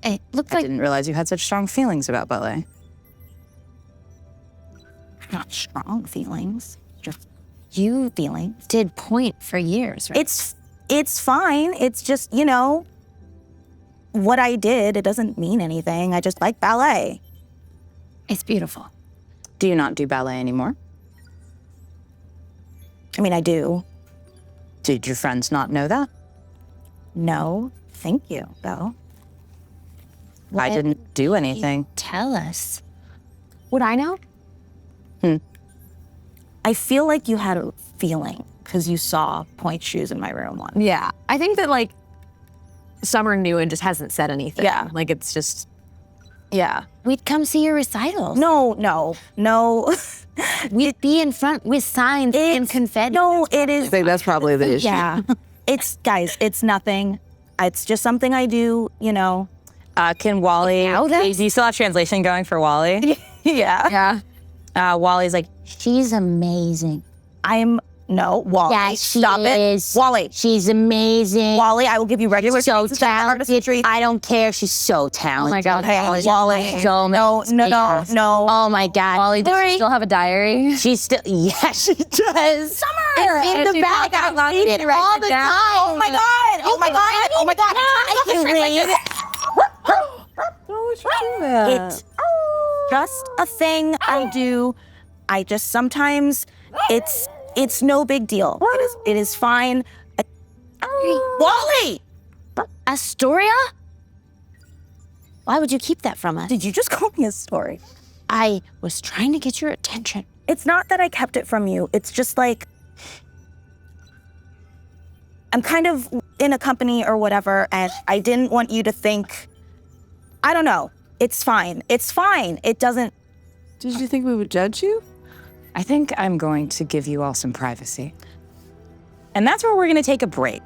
It looked I like didn't realize you had such strong feelings about ballet. Not strong feelings, just you feelings. did point for years, right? It's fine. It's just, what I did, it doesn't mean anything. I just like ballet. It's beautiful. Do you not do ballet anymore? I mean, I do. Did your friends not know that? No, thank you, though. I didn't do anything. Tell us. Would I know? I feel like you had a feeling because you saw point shoes in my room once. Yeah. I think that, like, Summer knew and just hasn't said anything. Yeah. Like, it's just... Yeah. We'd come see your recitals. No. We'd be in front with signs and confetti. No, it is. I think that's probably the issue. Yeah. Guys, it's nothing. It's just something I do, Can Wally... Do you still have translation going for Wally? Yeah. Yeah. Wally's like, She's amazing. No, Wally. Yeah, she Stop is. it. Wally. She's amazing. Wally, I will give you regular So treats instead of artist talented. treats. I don't care. She's so talented. Oh my God. Hey, Wally. So No. Oh my God. Wally, does she still have a diary? she's still... Yeah, she does. Summer! in the back. I read it all the time. Oh my God. I can read. It's just a thing I do. I just sometimes, it's no big deal. It is fine. Wally! Astoria? Why would you keep that from us? Did you just call me a story? I was trying to get your attention. It's not that I kept it from you. It's just like, I'm kind of in a company or whatever, and I didn't want you to think, I don't know. It's fine. It doesn't. Did you think we would judge you? I think I'm going to give you all some privacy. And that's where we're going to take a break.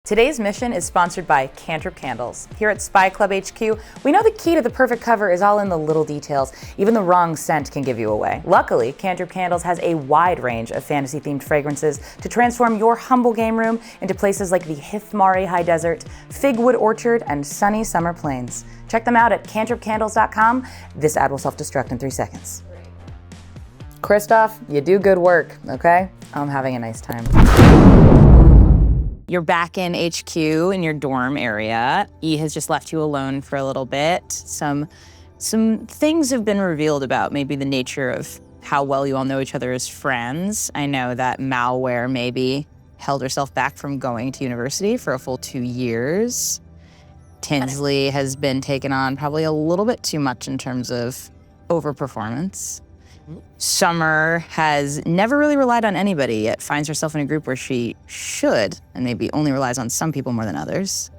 Today's mission is sponsored by Cantrip Candles. Here at Spy Club HQ, we know the key to the perfect cover is all in the little details. Even the wrong scent can give you away. Luckily, Cantrip Candles has a wide range of fantasy-themed fragrances to transform your humble game room into places like the Hithmari High Desert, Figwood Orchard, and sunny summer plains. Check them out at cantripcandles.com. This ad will self-destruct in 3 seconds. Kristoff, you do good work, okay? I'm having a nice time. You're back in HQ in your dorm area. E has just left you alone for a little bit. Some things have been revealed about maybe the nature of how well you all know each other as friends. I know that Malware maybe held herself back from going to university for a full 2 years. Tinsley has been taken on probably a little bit too much in terms of overperformance. Summer has never really relied on anybody, yet finds herself in a group where she should, and maybe only relies on some people more than others.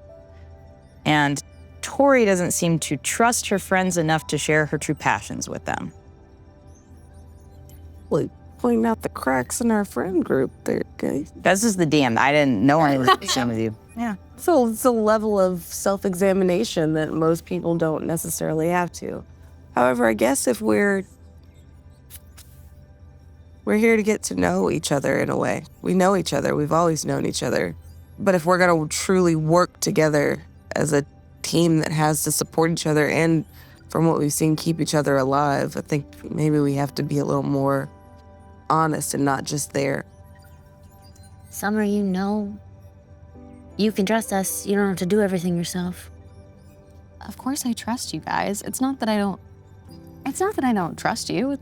And Tori doesn't seem to trust her friends enough to share her true passions with them. Like, pointing out the cracks in our friend group there, guys. This is the DM. I didn't know any of this with you. Yeah. So it's a level of self-examination that most people don't necessarily have to. However, I guess if we're here to get to know each other in a way. We know each other. We've always known each other. But if we're going to truly work together as a team that has to support each other and, from what we've seen, keep each other alive, I think maybe we have to be a little more honest and not just there. Summer, you can trust us. You don't have to do everything yourself. Of course I trust you guys. It's not that I don't trust you.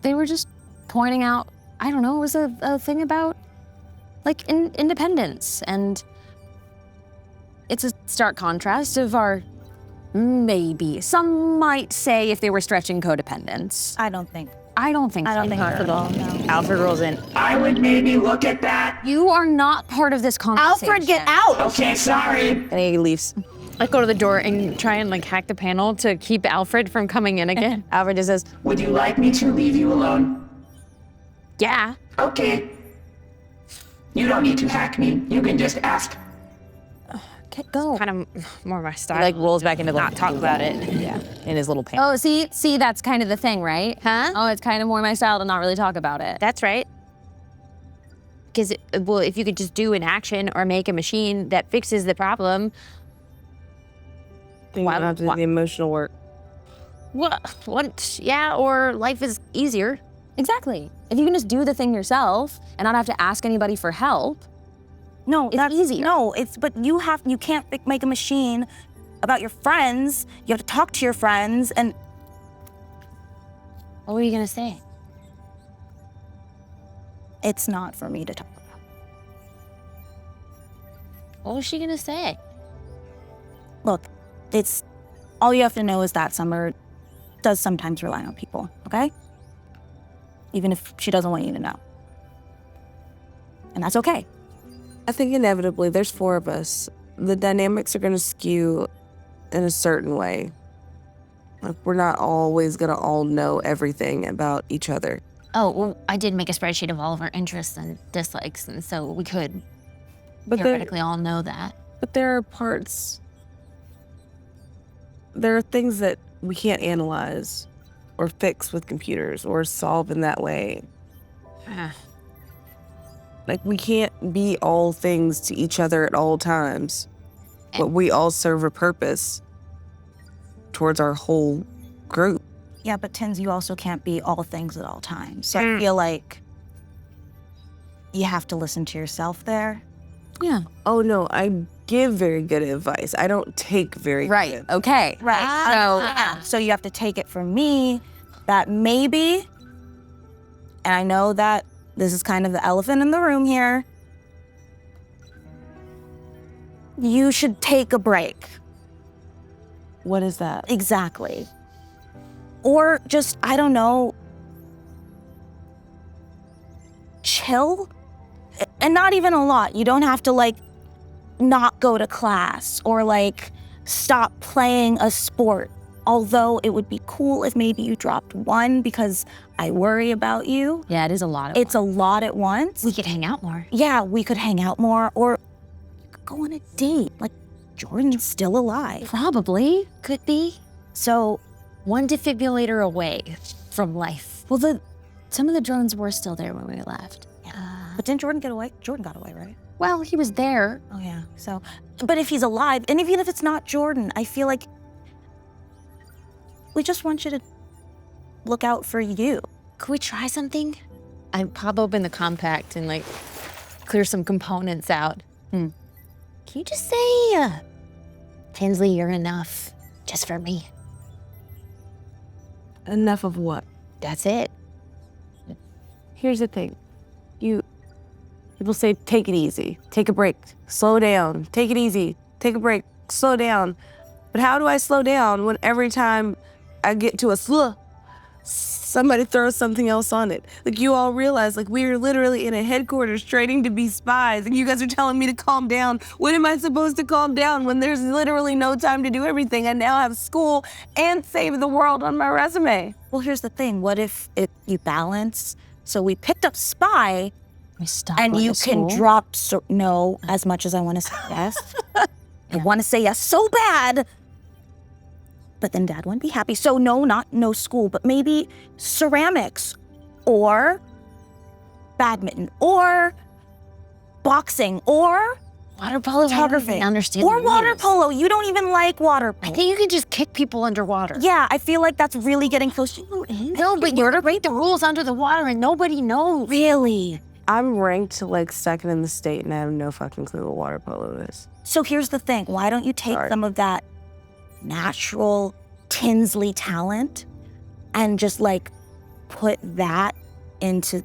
They were just pointing out, I don't know, it was a thing about, like, independence. And it's a stark contrast of our, maybe, some might say if they were stretching codependence. I don't think I don't think so. I don't think so at all, no. Alfred rolls in. I would maybe look at that. You are not part of this conversation. Alfred, get out! Okay, sorry. And he leaves. I go to the door and try and like hack the panel to keep Alfred from coming in again. Alfred just says, Would you like me to leave you alone? Yeah. Okay. You don't need to hack me. You can just ask. Go. Kind of more my style. he like rolls back into the not talk about it. Yeah, in his little pants. Oh, see, that's kind of the thing, right? Huh? Oh, it's kind of more my style to not really talk about it. That's right. Because, well, if you could just do an action or make a machine that fixes the problem. Then you don't have to do the emotional work. What? Yeah, or life is easier. Exactly. If you can just do the thing yourself and not have to ask anybody for help, No, it's easier. No, but you can't make a machine about your friends. You have to talk to your friends, and What were you gonna say? it's not for me to talk about. What was she gonna say? Look, it's all you have to know is that Summer does sometimes rely on people, okay? Even if she doesn't want you to know. And that's okay. I think inevitably, there's 4 of us. The dynamics are going to skew in a certain way. Like, we're not always going to all know everything about each other. Oh, well, I did make a spreadsheet of all of our interests and dislikes, and so we could But theoretically all know that. But there are parts, there are things that we can't analyze or fix with computers or solve in that way. Like, we can't be all things to each other at all times, but we all serve a purpose towards our whole group. Yeah, but Tins, you also can't be all things at all times. So I feel like you have to listen to yourself there. Yeah. Oh no, I give very good advice. I don't take very good. Okay. Right. So you have to take it from me that maybe, and I know that this is kind of the elephant in the room here, you should take a break. What is that? Exactly. Or just, I don't know, chill. And not even a lot. You don't have to like not go to class or like stop playing a sport. Although it would be cool if maybe you dropped 1 because I worry about you. Yeah, it is a lot. It's a lot at once. We could hang out more. Yeah, we could hang out more or go on a date. Like, Jordan's still alive. Probably. Could be. So, 1 defibrillator away from life. Well, some of the drones were still there when we left. but didn't Jordan get away? Jordan got away, right? Well, he was there. Oh, yeah. So, but if he's alive, and even if it's not Jordan, I feel like we just want you to look out for you. Could we try something? I pop open the compact and like clear some components out. Can you just say, Tinsley, you're enough just for me? Enough of what? That's it. Here's the thing. People say, take it easy, take a break, slow down, take it easy, take a break, slow down. But how do I slow down when every time I get to a slow, somebody throws something else on it? Like, you all realize, like, we're literally in a headquarters training to be spies, and you guys are telling me to calm down. When am I supposed to calm down when there's literally no time to do everything? I now have school and save the world on my resume. Well, here's the thing. What if you balance? So we picked up spy, and you can drop no as much as I want to say yes. I want to say yes so bad, but then Dad wouldn't be happy. So no school, but maybe ceramics or badminton or boxing or water polo. Photography. Understand or water polo. You don't even like water polo. I think you can just kick people underwater. Yeah, I feel like that's really getting close to you. No, but you're to break the rules under the water and nobody knows. Really? I'm ranked like second in the state, and I have no fucking clue what water polo is. So here's the thing. Why don't you take some of that natural Tinsley talent and just like put that into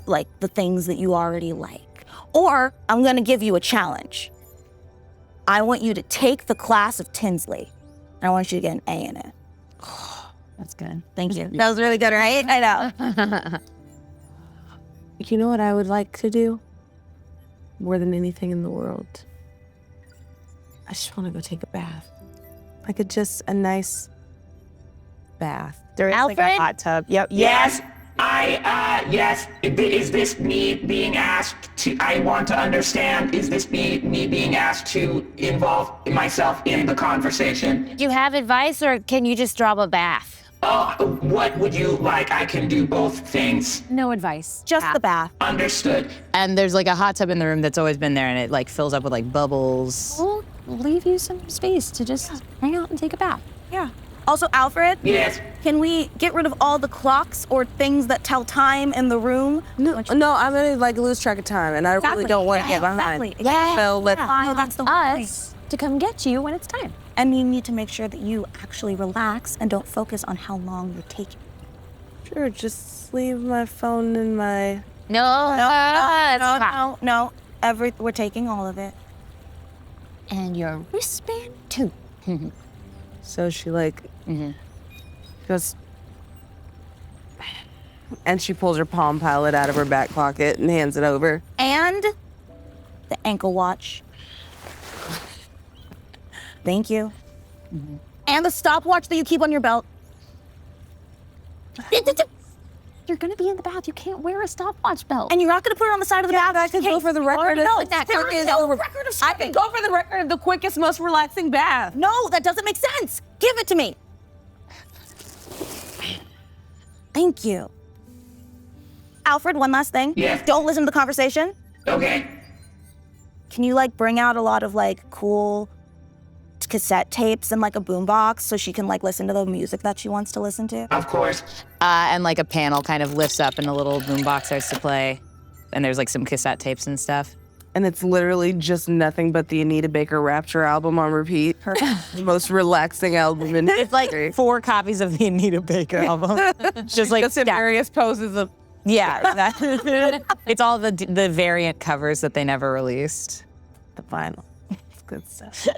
like the things that you already like? Or I'm going to give you a challenge. I want you to take the class of Tinsley, and I want you to get an A in it. That's good. Thank you. That was really good, right? I know. You know what I would like to do? More than anything in the world. I just want to go take a bath. Like a nice bath. There is like a hot tub. Yep. Yes, yes. Is this me being asked to, I want to understand, is this me being asked to involve myself in the conversation? Do you have advice, or can you just drop a bath? Oh, what would you like? I can do both things. No advice. Just the bath. Understood. And there's like a hot tub in the room that's always been there, and it like fills up with like bubbles. We'll leave you some space to just hang out and take a bath. Yeah. Also, Alfred? Yes. Can we get rid of all the clocks or things that tell time in the room? No, I'm gonna like lose track of time, and I really don't want to get behind. Exactly. Yeah. So let's No, that's the Us to come get you when it's time. And you need to make sure that you actually relax and don't focus on how long you're taking. sure just leave my phone in my. No. We're taking all of it. And your wristband too. So she like goes, and she pulls her Palm Pilot out of her back pocket and hands it over. And the ankle watch. Thank you. And the stopwatch that you keep on your belt. You're gonna be in the bath. You can't wear a stopwatch belt. And you're not gonna put it on the side of the bath. I could go for the record. I can go for the record. The quickest, most relaxing bath. No, that doesn't make sense. Give it to me. Thank you. Alfred, one last thing. Yes. Don't listen to the conversation. Okay. Can you like bring out a lot of like cool cassette tapes and like a boombox so she can like listen to the music that she wants to listen to? Of course. And like a panel kind of lifts up and a little boombox starts to play. And there's like some cassette tapes and stuff. And it's literally just nothing but the Anita Baker Rapture album on repeat. Her most relaxing album in It's like 4 copies of the Anita Baker album. Just like just in various poses of. Yeah, it's all the variant covers that they never released. The vinyl. It's good stuff.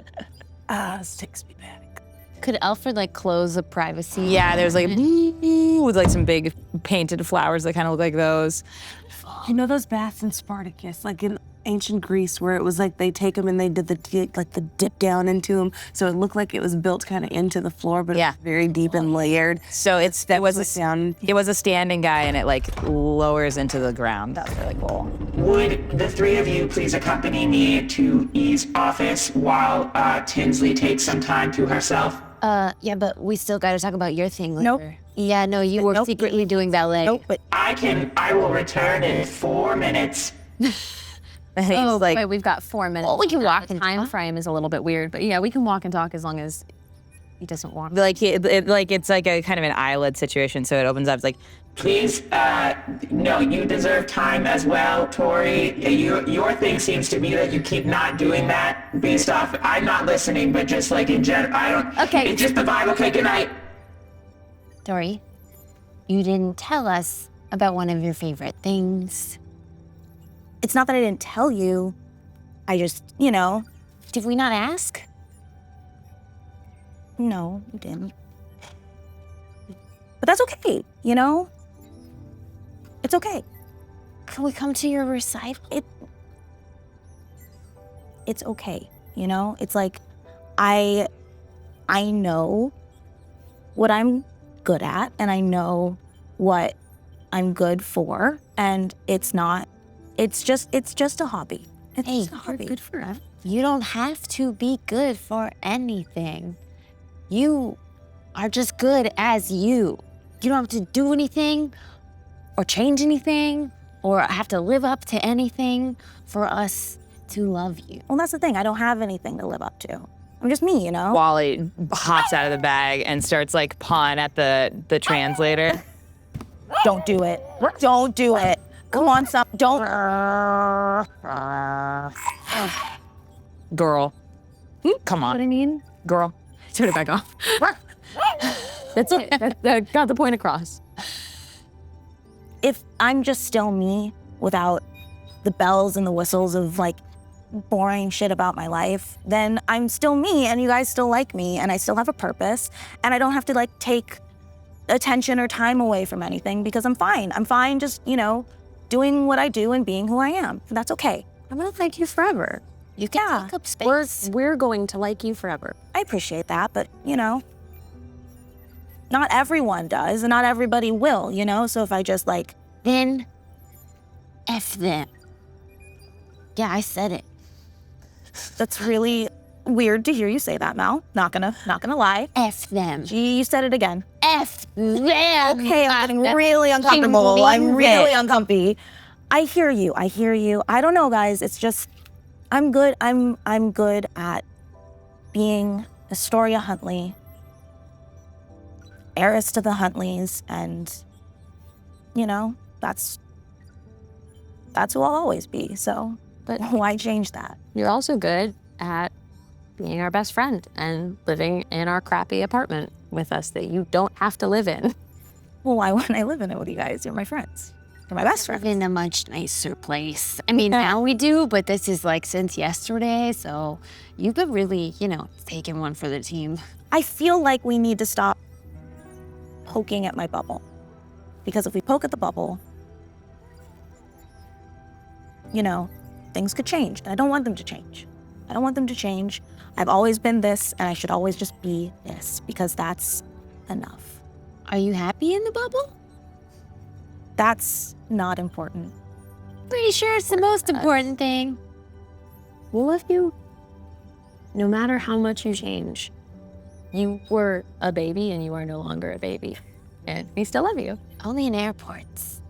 This takes me back. Could Alfred like close the privacy? Yeah, there's like with like some big painted flowers that kind of look like those. You know those baths in Spartacus, like in ancient Greece, where it was like they take them and they did the dip down into them, so it looked like it was built kind of into the floor, but yeah, it was very deep and layered. So it was a standing guy, and it like lowers into the ground. That's really cool. Would the 3 of you please accompany me to E's office while Tinsley takes some time to herself? Yeah, but we still gotta talk about your thing later. Nope. Yeah, no, you were secretly doing ballet. Nope, but I will return in 4 minutes. And he's like, wait, we've got 4 minutes. Well, we can walk and Time talk. frame is a little bit weird, but yeah, we can walk and talk as long as he doesn't walk. like it's like a kind of an eyelid situation. So it opens up. It's like, Please, no, you deserve time as well, Tori. Your thing seems to be that you keep not doing that based off, I'm not listening, but just like in general, I don't, Okay. It's just the vibe. Okay, good night. Dory, you didn't tell us about one of your favorite things. it's not that I didn't tell you. I just, Did we not ask? no, you didn't. But that's okay, It's okay. Can we come to your recital? It's okay, It's like I know what I'm good at, and I know what I'm good for, and it's just a hobby. It's Hey, just a hobby. good for us. You don't have to be good for anything. You are just good as you. You don't have to do anything or change anything or have to live up to anything for us to love you. Well, that's the thing. I don't have anything to live up to. I'm just me, Wally hops out of the bag and starts like pawing at the translator. Don't do it. Don't do it. Come on, don't. Girl, come on. What I mean? Girl. Turn it back off. That's it. That got the point across. If I'm just still me without the bells and the whistles of like boring shit about my life, then I'm still me and you guys still like me and I still have a purpose and I don't have to like take attention or time away from anything because I'm fine. I'm fine just, doing what I do and being who I am. That's okay. I'm gonna like you forever. You can take up space. We're going to like you forever. I appreciate that, but, not everyone does and not everybody will, So if I just Then, F them. Yeah, I said it. That's really weird to hear you say that, Mal. Not gonna lie. F them. Gee, you said it again. F them. Okay, I'm getting really uncomfortable. I'm really uncomfy. I hear you. I don't know, guys. It's just, I'm good at being Astoria Huntley, heiress to the Huntleys, and, that's who I'll always be. So, but why change that? You're also good at being our best friend and living in our crappy apartment with us that you don't have to live in. Well, why wouldn't I live in it with you guys? You're my friends. You're my best friends. In a much nicer place. I mean, now we do, but this is since yesterday, so you've been really, taking one for the team. I feel like we need to stop poking at my bubble. Because if we poke at the bubble, things could change. And I don't want them to change. I've always been this, and I should always just be this, because that's enough. Are you happy in the bubble? That's not important. Pretty sure it's the most important thing. We'll love you no matter how much you change. You were a baby and you are no longer a baby. And we still love you. Only in airports.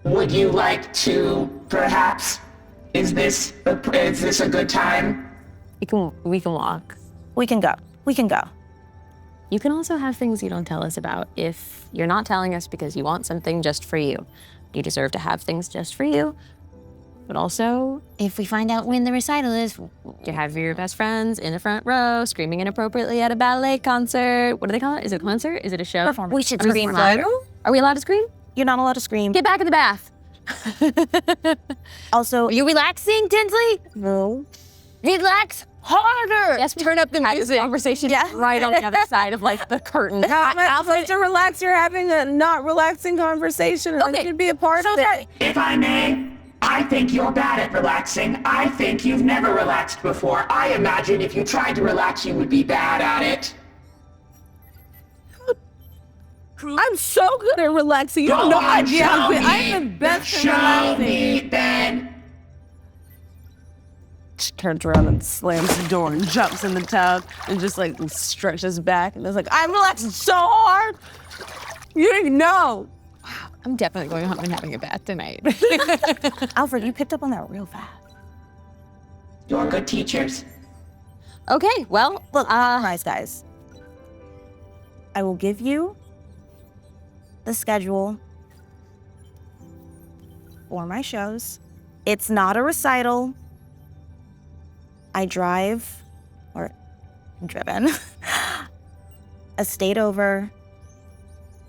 Would you like to, perhaps, is this a good time? We can walk. We can go. You can also have things you don't tell us about if you're not telling us because you want something just for you. You deserve to have things just for you. But also, if we find out when the recital is, you have your best friends in the front row screaming inappropriately at a ballet concert. What do they call it? Is it a concert? Is it a show? Performance. We should scream louder. Are we allowed to scream? You're not allowed to scream. Get back in the bath. Also, are you relaxing, Tinsley? No. Relax harder. Yes, turn up the music. Conversation right on the other side of the curtain. I'll let to relax. You're having a not relaxing conversation. And I should be a part of it. If I may, I think you're bad at relaxing. I think you've never relaxed before. I imagine if you tried to relax, you would be bad at it. I'm so good at relaxing. You have no idea how good. I'm the best at relaxing. Show me, then. She turns around and slams the door and jumps in the tub and just stretches back and is I'm relaxing so hard. You didn't know. Wow, I'm definitely going home and having a bath tonight. Alfred, you picked up on that real fast. You're good teachers. Okay, well, look, guys. I will give you the schedule for my shows. It's not a recital. I drive, or I'm driven, a state over,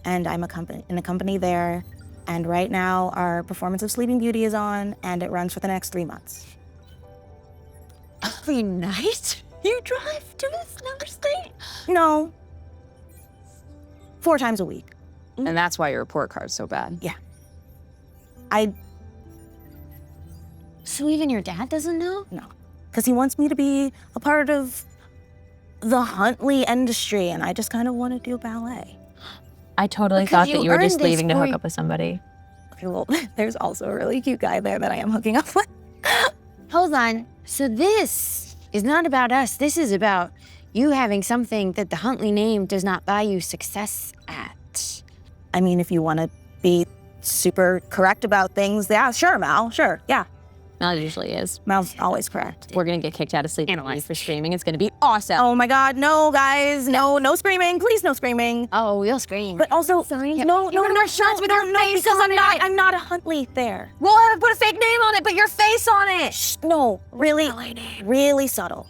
and I'm in a company there. And right now, our performance of Sleeping Beauty is on, and it runs for the next 3 months. Every night you drive to this another state? No. 4 times a week. And that's why your report card's so bad. Yeah. So even your dad doesn't know? No. Because he wants me to be a part of the Huntley industry, and I just kind of want to do ballet. I totally thought that you were just leaving to hook up with somebody. Okay, well, there's also a really cute guy there that I am hooking up with. Hold on. So this is not about us. This is about you having something that the Huntley name does not buy you success at. I mean, if you want to be super correct about things, yeah, sure, Mal, sure, yeah. Mal usually is. Mal's always correct. We're gonna get kicked out of Sleep for screaming. It's gonna be awesome. Oh my God, no, guys, no screaming, please, no screaming. Oh, we'll scream. But also, sorry, no, shirts with our face on it. I'm not a Huntley there. We'll have to put a fake name on it, but your face on it. Shh, no, really subtle,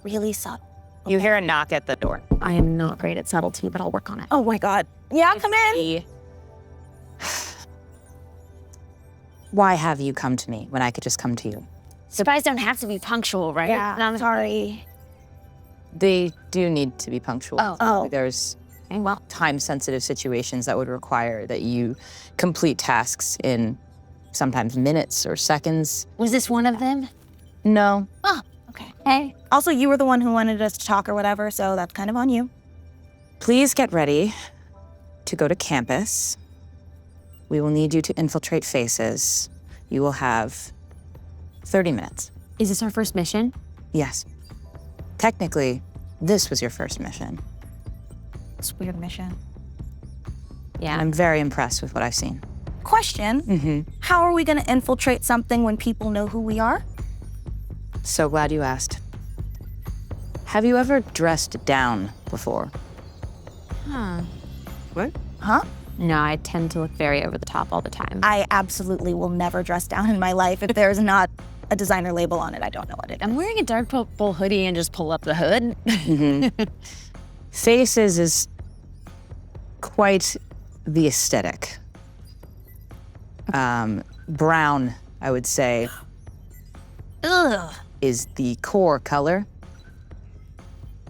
really subtle. You hear a knock at the door. I am not great at subtlety, but I'll work on it. Oh my God. Yeah, come in. Why have you come to me when I could just come to you? Spies don't have to be punctual, right? Yeah, I'm sorry. They do need to be punctual. Oh. There's Well, time-sensitive situations that would require that you complete tasks in sometimes minutes or seconds. was this one of them? No. Oh, okay. Hey. Also, you were the one who wanted us to talk or whatever, so that's kind of on you. Please get ready to go to campus. We will need you to infiltrate faces. You will have 30 minutes. Is this our first mission? Yes. Technically, this was your first mission. It's a weird mission. Yeah. I'm very impressed with what I've seen. Question. How are we going to infiltrate something when people know who we are? So glad you asked. Have you ever dressed down before? What? Huh? No, I tend to look very over the top all the time. I absolutely will never dress down in my life. If there's not a designer label on it, I don't know what it is. I'm wearing a dark purple hoodie and just pull up the hood. Faces is quite the aesthetic. Brown, I would say, is the core color.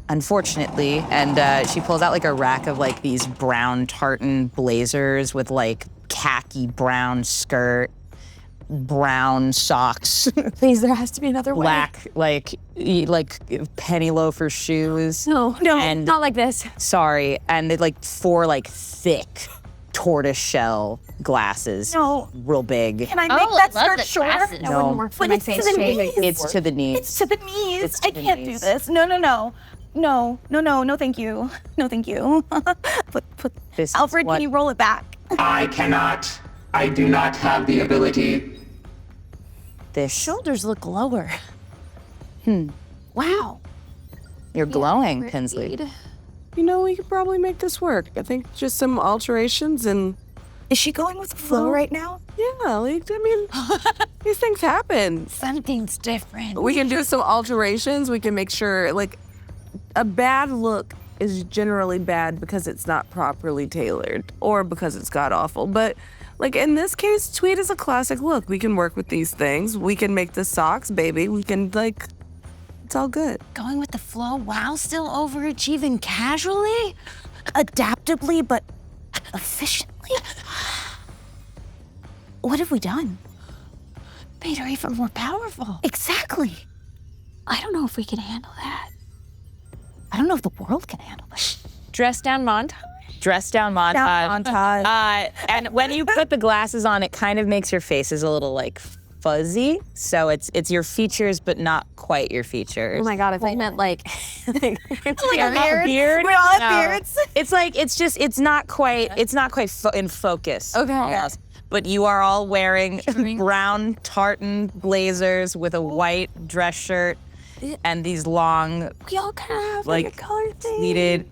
Unfortunately, and she pulls out like a rack of like these brown tartan blazers with like khaki brown skirt, brown socks, Please, there has to be another way. black like penny loafer shoes. No, And- not like this. Sorry, and they like 4 like thick tortoise shell glasses. No. Real big. Can I make that love skirt the shorter? glasses. That wouldn't work for But my it's to face the shape. knees. It's to the knees. It's to the knees. It's to I the can't knees. do this. No, thank you. No, thank you. put This is Alfred, what- can you roll it back? I cannot. I do not have the ability. This Shoulders look lower. Wow. You're glowing, Kinsley. You know, we could probably make this work. I think just some alterations and Is she going with the flow right now? yeah, like, I mean, these things happen. Something's different. We can do some alterations. We can make sure, like, a bad look is generally bad because it's not properly tailored or because it's god awful. But, like, in this case, tweed is a classic look. We can work with these things. We can make the socks, baby. We can, like, it's all good. Going with the flow while still overachieving casually? Adaptably, but efficiently? What have we done? Made her even more powerful. Exactly. I don't know if we can handle that. I don't know if the world can handle this. Dress down montage. Dress down montage. Montage. And when you put the glasses on, it kind of makes your faces a little like fuzzy. So it's your features, but not quite your features. Oh my god, if I meant like, Like a beard. We all have beards. It's like it's not quite in focus. Okay. almost. But you are all wearing brown tartan blazers with a white dress shirt and these long, We all kind of have, like, a color thing. pleated.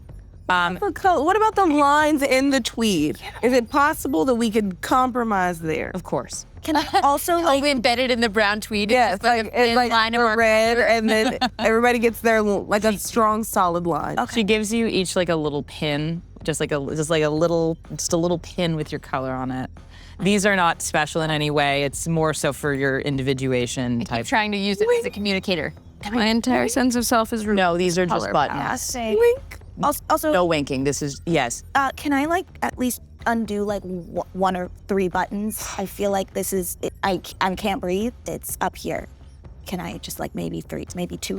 What about the lines in the tweed? Is it possible that we could compromise there? Of course. Can I also like Embedded in the brown tweed. Yes, Just like a thin like line of the our red, and then everybody gets their like a strong, solid line. She gives you each like a little pin, just a little pin with your color on it. These are not special in any way. It's more so for your individuation type. trying to use it as a communicator. my entire sense of self is No, these are just color buttons. say? Also, No winking. This is yes. can I like at least undo like 1 or 3 buttons? I feel like this is I can't breathe. It's up here. Can I just like maybe 2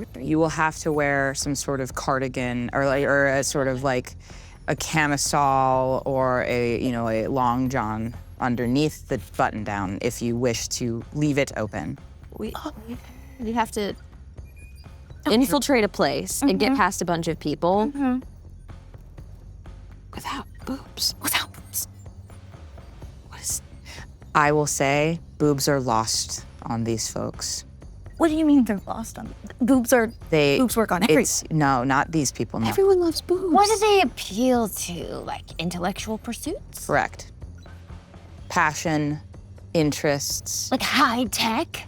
or 3? You will have to wear some sort of cardigan or a sort of like a camisole or a long john underneath the button down if you wish to leave it open. We have to infiltrate a place and get past a bunch of people without boobs. Without boobs. I will say boobs are lost on these folks. What do you mean they're lost on? Boobs work on everything. No, not these people. No. Everyone loves boobs. What do they appeal to? Like intellectual pursuits? Correct. Passion, interests. Like high tech?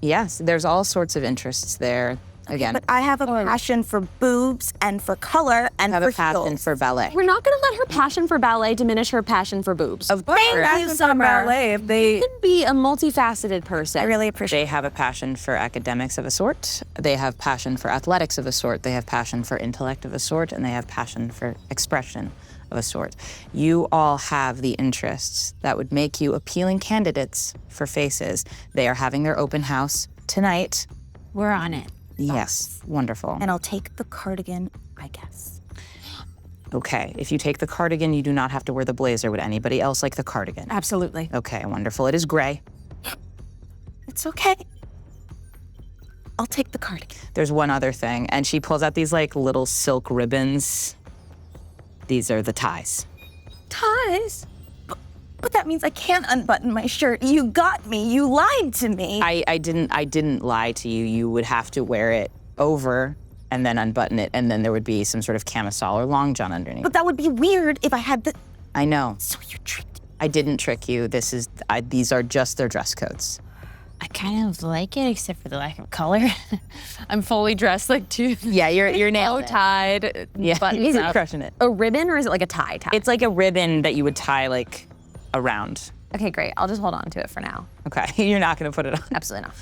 Yes, there's all sorts of interests there. again. But I have a passion for boobs and for color and have for a passion heels. for ballet. We're not going to let her passion for ballet diminish her passion for boobs. Of course. Thank you, Summer. Ballet, if they You can be a multifaceted person. I really appreciate They have a passion for academics of a sort. They have passion for athletics of a sort. They have passion for intellect of a sort, and they have passion for expression of a sort. You all have the interests that would make you appealing candidates for Faces. They are having their open house tonight. We're on it. Yes, wonderful. And I'll take the cardigan, I guess. Okay, if you take the cardigan, you do not have to wear the blazer. Would anybody else like the cardigan? Absolutely. Okay, wonderful. It is gray. It's okay. I'll take the cardigan. There's one other thing, and she pulls out these like little silk ribbons. These are the ties. Ties? But that means I can't unbutton my shirt. You got me. You lied to me. I didn't lie to you. You would have to wear it over and then unbutton it, and then there would be some sort of camisole or long john underneath. But that would be weird if I had the... I know. So you tricked me. I didn't trick you. These are just their dress codes. I kind of like it, except for the lack of color. I'm fully dressed like two. Yeah, you're nailed. Tied. Yeah, buttons you're up. crushing it. A ribbon, or is it like a tie? It's like a ribbon that you would tie like around. Okay, great. I'll just hold on to it for now. Okay, you're not gonna put it on. Absolutely not.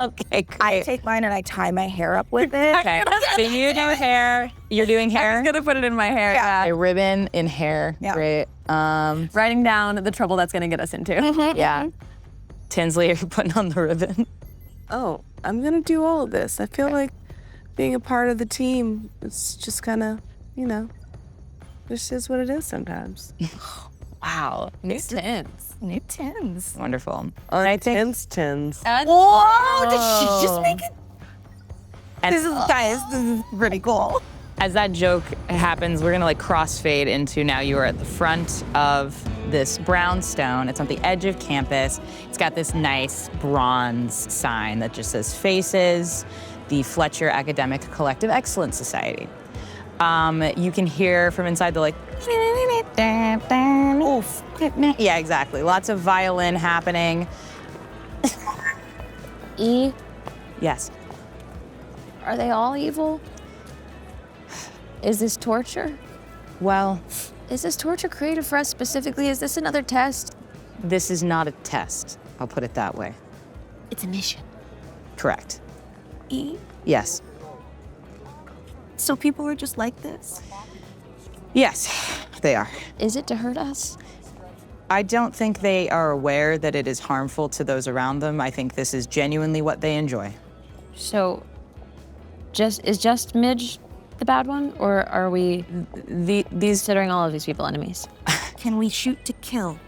Okay, great. I take mine and I tie my hair up with it. Okay, so you do hair. You're doing hair. I'm gonna put it in my hair. Yeah. A ribbon in hair. Yeah. Great. Writing down the trouble that's gonna get us into. Yeah. Tinsley, are you putting on the ribbon? Oh, I'm gonna do all of this. I feel like being a part of the team, it's just kind of, this is what it is sometimes. Wow. New tins. New tins. Wonderful. On tins. Whoa, did she just make it? And This is pretty cool. as that joke happens, we're gonna like crossfade into now you are at the front of this brownstone. It's on the edge of campus. It's got this nice bronze sign that just says Faces, the Fletcher Academic Collective Excellence Society. You can hear from inside the like, oof. Yeah, exactly. Lots of violin happening. E, Yes. are they all evil? Is this torture? Well, Is this torture created for us specifically? Is this another test? this is not a test. I'll put it that way. It's a mission. Correct. E? Yes. So people are just like this? Yes, they are. Is it to hurt us? I don't think they are aware that it is harmful to those around them. I think this is genuinely what they enjoy. So, is just Midge the bad one, or are we These considering all of these people enemies? Can we shoot to kill?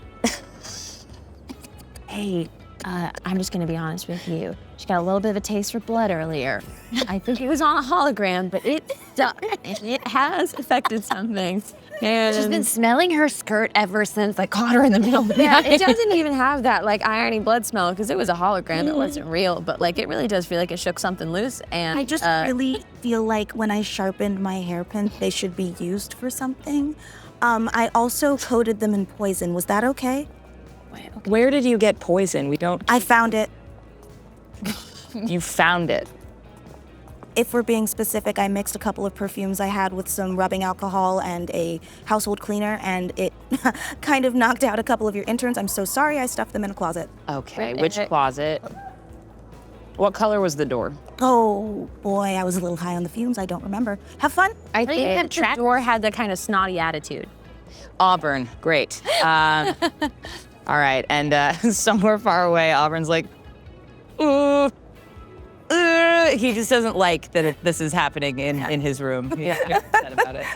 Hey, I'm just gonna be honest with you. She got a little bit of a taste for blood earlier. I think it was on a hologram, but it stuck, and it has affected something. And She's been smelling her skirt ever since I caught her in the middle of the Yeah, night. it doesn't even have that like irony blood smell because it was a hologram. It wasn't real, but like it really does feel like it shook something loose. And I just really feel like when I sharpened my hairpin, they should be used for something. I also coated them in poison. Was that okay? Where did you get poison? We don't. I found it. You found it. If we're being specific, I mixed a couple of perfumes I had with some rubbing alcohol and a household cleaner, and it kind of knocked out a couple of your interns. I'm so sorry. I stuffed them in a closet. Okay. Which closet? What color was the door? Oh boy, I was a little high on the fumes. I don't remember. Have fun. I think the door had the kind of snotty attitude. Auburn. Great. All right. And somewhere far away, Auburn's like, ooh. He just doesn't like that this is happening in his room. He's upset about it.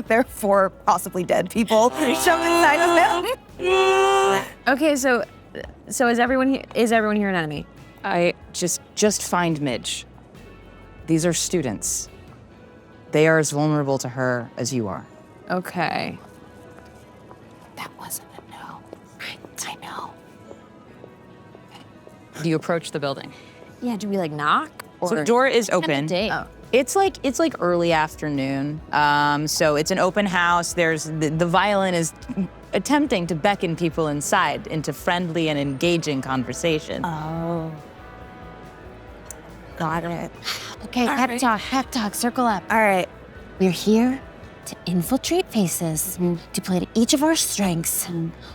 There are 4 possibly dead people shoved inside of him. Okay, so is everyone here an enemy? I just find Midge. These are students. They are as vulnerable to her as you are. Okay. That wasn't a no. I know. Do you approach the building? Yeah, do we like knock? So the door is open. Date. Oh. It's like early afternoon. So it's an open house. There's the violin is attempting to beckon people inside into friendly and engaging conversation. Oh. Got it. Okay, pep talk, circle up. All right. We're here to infiltrate faces, to play to each of our strengths.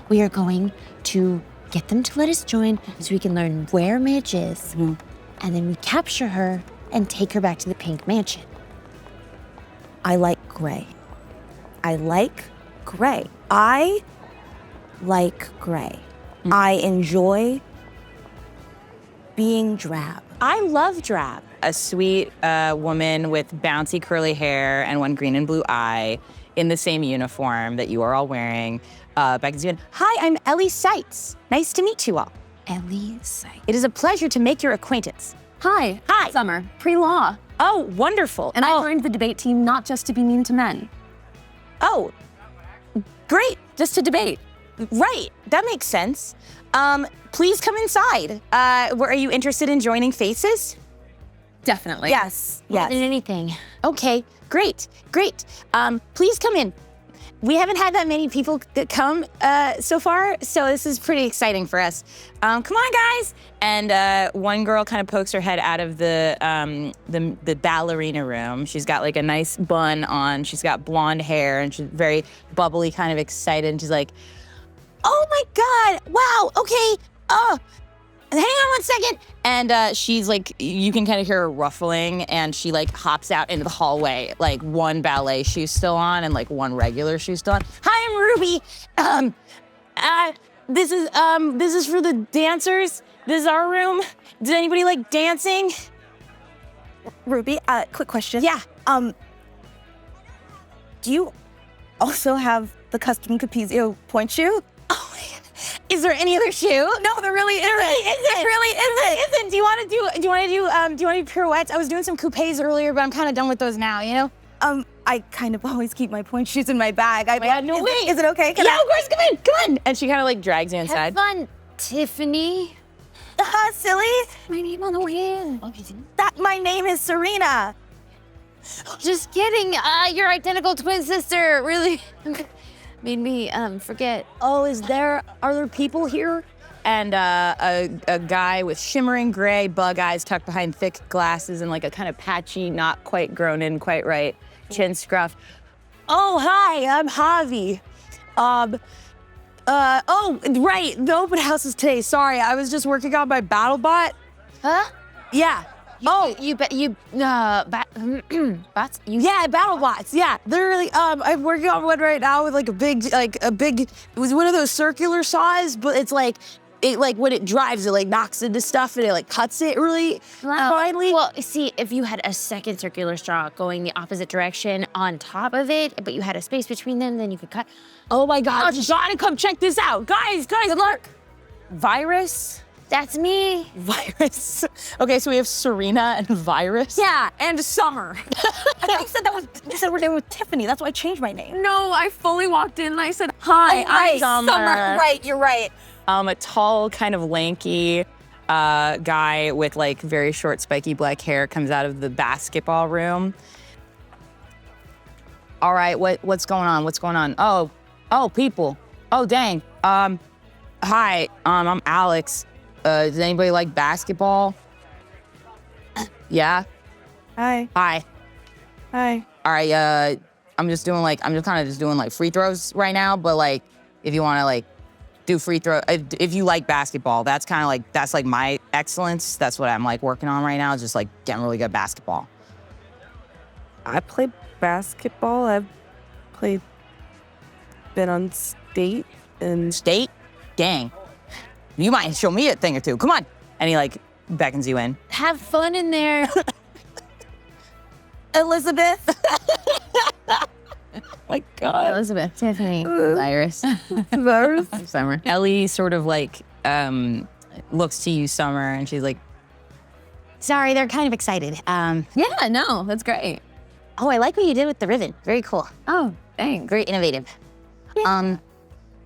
We are going to get them to let us join so we can learn where Midge is. And then we capture her and take her back to the Pink Mansion. I like gray. I like gray. I enjoy being drab. I love drab. A sweet woman with bouncy curly hair and one green and blue eye in the same uniform that you are all wearing. Becca Scott. Hi, I'm Ellie Seitz. Nice to meet you all. Ellie Seitz. It is a pleasure to make your acquaintance. Hi. Hi. Summer. Pre-law. Oh, wonderful. And I joined the debate team not just to be mean to men. Oh, great. Just to debate. Right, that makes sense. Please come inside. Are you interested in joining Faces? Definitely. Yes. More than anything. Okay, great. Please come in. We haven't had that many people that come so far, so this is pretty exciting for us. Come on, guys. And one girl kind of pokes her head out of the ballerina room. She's got like a nice bun on. She's got blonde hair, and she's very bubbly, kind of excited. And she's like, "Oh my God! Wow. Okay. Hang on one second." And she's like, you can kind of hear her ruffling, and she like hops out into the hallway, like one ballet shoe still on and like one regular shoe still on. "Hi, I'm Ruby. This is for the dancers. This is our room. Does anybody like dancing?" Ruby, quick question. Yeah. Do you also have the custom Capizio point shoe? Oh my God. Is there any other shoe? No, there really isn't. There really isn't. Do you want to do pirouettes? I was doing some coupes earlier, but I'm kind of done with those now, you know? I kind of always keep my point shoes in my bag. No way. Is it okay? Of course, come in. And she kind of like drags you inside. Have fun, Tiffany. Silly. My name on the wheel. My name is Serena. Just kidding. Your identical twin sister really made me forget. Oh, are there people here? And a guy with shimmering gray bug eyes tucked behind thick glasses and like a kind of patchy, not quite grown in quite right chin scruff. "Oh, hi, I'm Javi. Right, the open house is today. Sorry, I was just working on my BattleBot." Huh? Yeah. Bots? Yeah, BattleBots. Yeah, they're really. I'm working on one right now with like a big. It was one of those circular saws, but it's like, when it drives, it like knocks into stuff and it like cuts it really finely. Well, see, if you had a second circular straw going the opposite direction on top of it, but you had a space between them, then you could cut. Oh my God! You gotta come check this out, guys. Good luck. Virus. That's me. Virus. Okay, so we have Serena and Virus. Yeah, and Summer. I thought you said we're there with Tiffany. That's why I changed my name. No, I fully walked in and I said, "Hi, I'm Summer." Right, you're right. A tall, kind of lanky guy with like very short, spiky black hair comes out of the basketball room. "All right, what's going on? What's going on? Oh, people. Oh, dang. Hi, I'm Alex. Does anybody like basketball?" Yeah? Hi. Hi. Hi. All right, I'm just kind of just doing like free throws right now, but like, if you want to like do free throw, if you like basketball, that's kind of like, that's like my excellence. That's what I'm like working on right now, is just like getting really good at basketball. I play basketball. I've been on state and... State? Dang. You might show me a thing or two. Come on. And he like beckons you in. Have fun in there. Elizabeth. My God. Elizabeth, Tiffany, Virus. Summer. Ellie sort of like looks to you, Summer, and she's like, Sorry, they're kind of excited. Yeah, no, that's great. Oh, I like what you did with the ribbon. Very cool. Oh, thanks. Very innovative.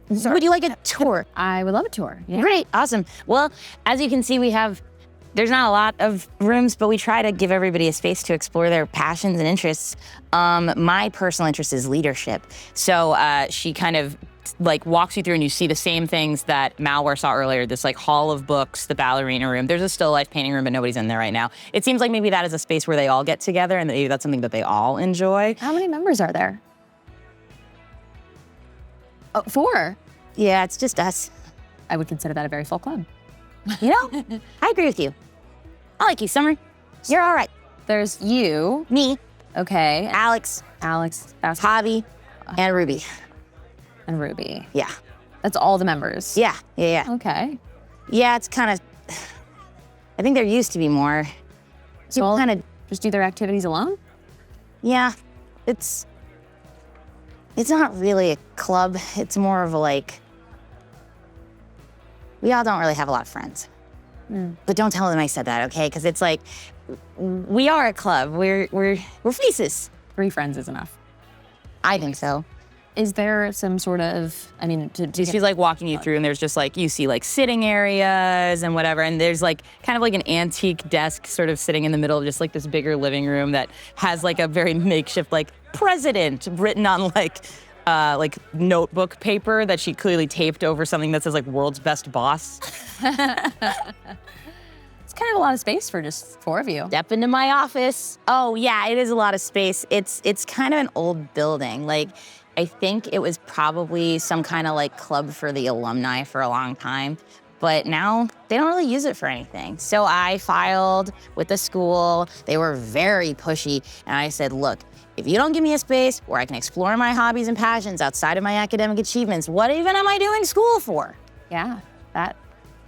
Would you like a tour? I would love a tour. Yeah. Great, awesome. Well, as you can see, there's not a lot of rooms, but we try to give everybody a space to explore their passions and interests. My personal interest is leadership. So she kind of like walks you through and you see the same things that Malware saw earlier, this like hall of books, the ballerina room. There's a still life painting room, but nobody's in there right now. It seems like maybe that is a space where they all get together and maybe that's something that they all enjoy. How many members are there? Oh, 4. Yeah, it's just us. I would consider that a very full club. You know, I agree with you. I like you, Summer. You're all right. There's you. Me, Okay. Alex, Hobby, and Ruby. and Ruby. Yeah. That's all the members. Yeah. Okay. Yeah, it's kind of, I think there used to be more. So People all kind of, just do their activities alone? yeah, it's not really a club. It's more of a like, we all don't really have a lot of friends. But don't tell them I said that, okay? Because it's like, we are a club. We're faces. 3 friends is enough. I think so. Is there some sort of, I mean, She's like walking you through and there's just like, you see like sitting areas and whatever. And there's like kind of like an antique desk sort of sitting in the middle of just like this bigger living room that has like a very makeshift like president written on like notebook paper that she clearly taped over something that says like world's best boss. It's kind of a lot of space for just 4 of you. Step into my office. Oh yeah, it is a lot of space. It's kind of an old building. Like, I think it was probably some kind of like club for the alumni for a long time, but now they don't really use it for anything. So I filed with the school. They were very pushy, and I said, look, if you don't give me a space where I can explore my hobbies and passions outside of my academic achievements, what even am I doing school for? Yeah, that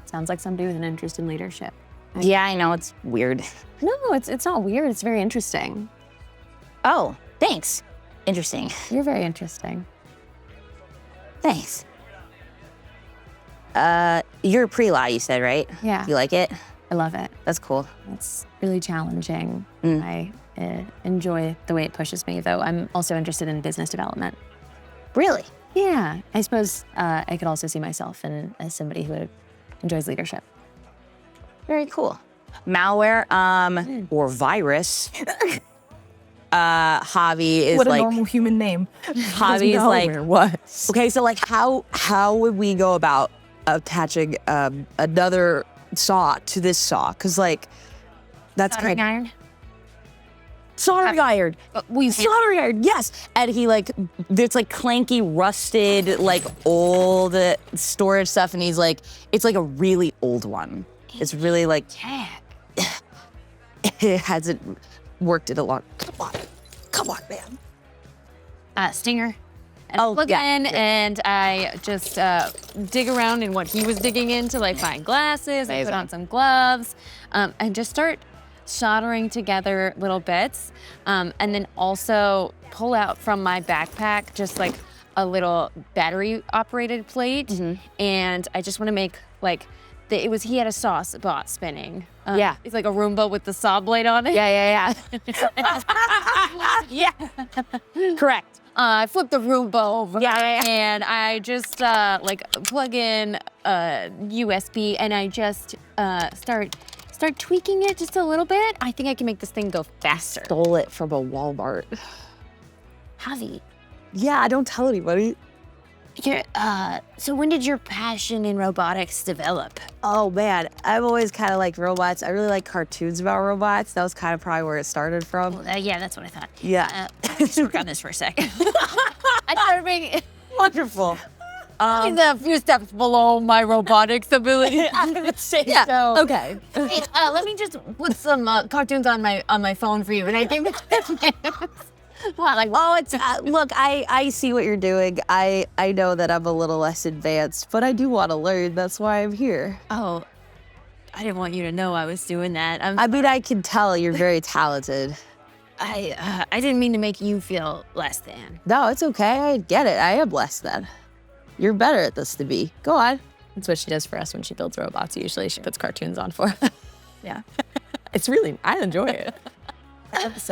sounds like somebody with an interest in leadership. Yeah, I know, it's weird. No, it's not weird. It's very interesting. Oh, thanks. Interesting. You're very interesting. Thanks. You're a pre-law, you said, right? Yeah. You like it? I love it. That's cool. It's really challenging. I enjoy the way it pushes me, though I'm also interested in business development. Really? Yeah. I suppose I could also see myself as somebody who enjoys leadership. Very cool. Malware, or virus. Hobby is What a like, normal human name. hobby is like, What? okay, so like how would we go about attaching another saw to this saw? Cause like, that's Soldering kind iron? soldering iron. Soldering iron, yes. And he like, it's like clanky, rusted, like old storage stuff. And he's like, it's like a really old one. It's really like, it hasn't worked it a lot. Come on, man. Stinger. And Oh, plug yeah, in, yeah. and I just dig around in what he was digging in to like find glasses and put on some gloves, and just start soldering together little bits, and then also pull out from my backpack just like a little battery operated plate, and I just want to make like he had a saw bot spinning. Yeah. It's like a Roomba with the saw blade on it. Yeah. Correct. I flipped the Roomba over. Yeah. And I just like plug in USB and I just start tweaking it just a little bit. I think I can make this thing go faster. Stole it from a Walmart. Javi, Yeah, don't tell anybody. So when did your passion in robotics develop? Oh man, I've always kind of liked robots. I really like cartoons about robots. That was kind of probably where it started from. Yeah, that's what I thought. Yeah. Let's work on this for a second. I started making Wonderful. he's a few steps below my robotics ability. I would say Yeah. so. Okay. Hey, let me just put some cartoons on my phone for you, and I think Well, like, oh, it's look. I see what you're doing. I know that I'm a little less advanced, but I do want to learn. That's why I'm here. Oh, I didn't want you to know I was doing that. I mean, I can tell you're very talented. I didn't mean to make you feel less than. No, it's okay. I get it. I am less than. You're better at this to be. Go on. That's what she does for us when she builds robots. Usually she puts cartoons on for us. Yeah. It's really, I enjoy it.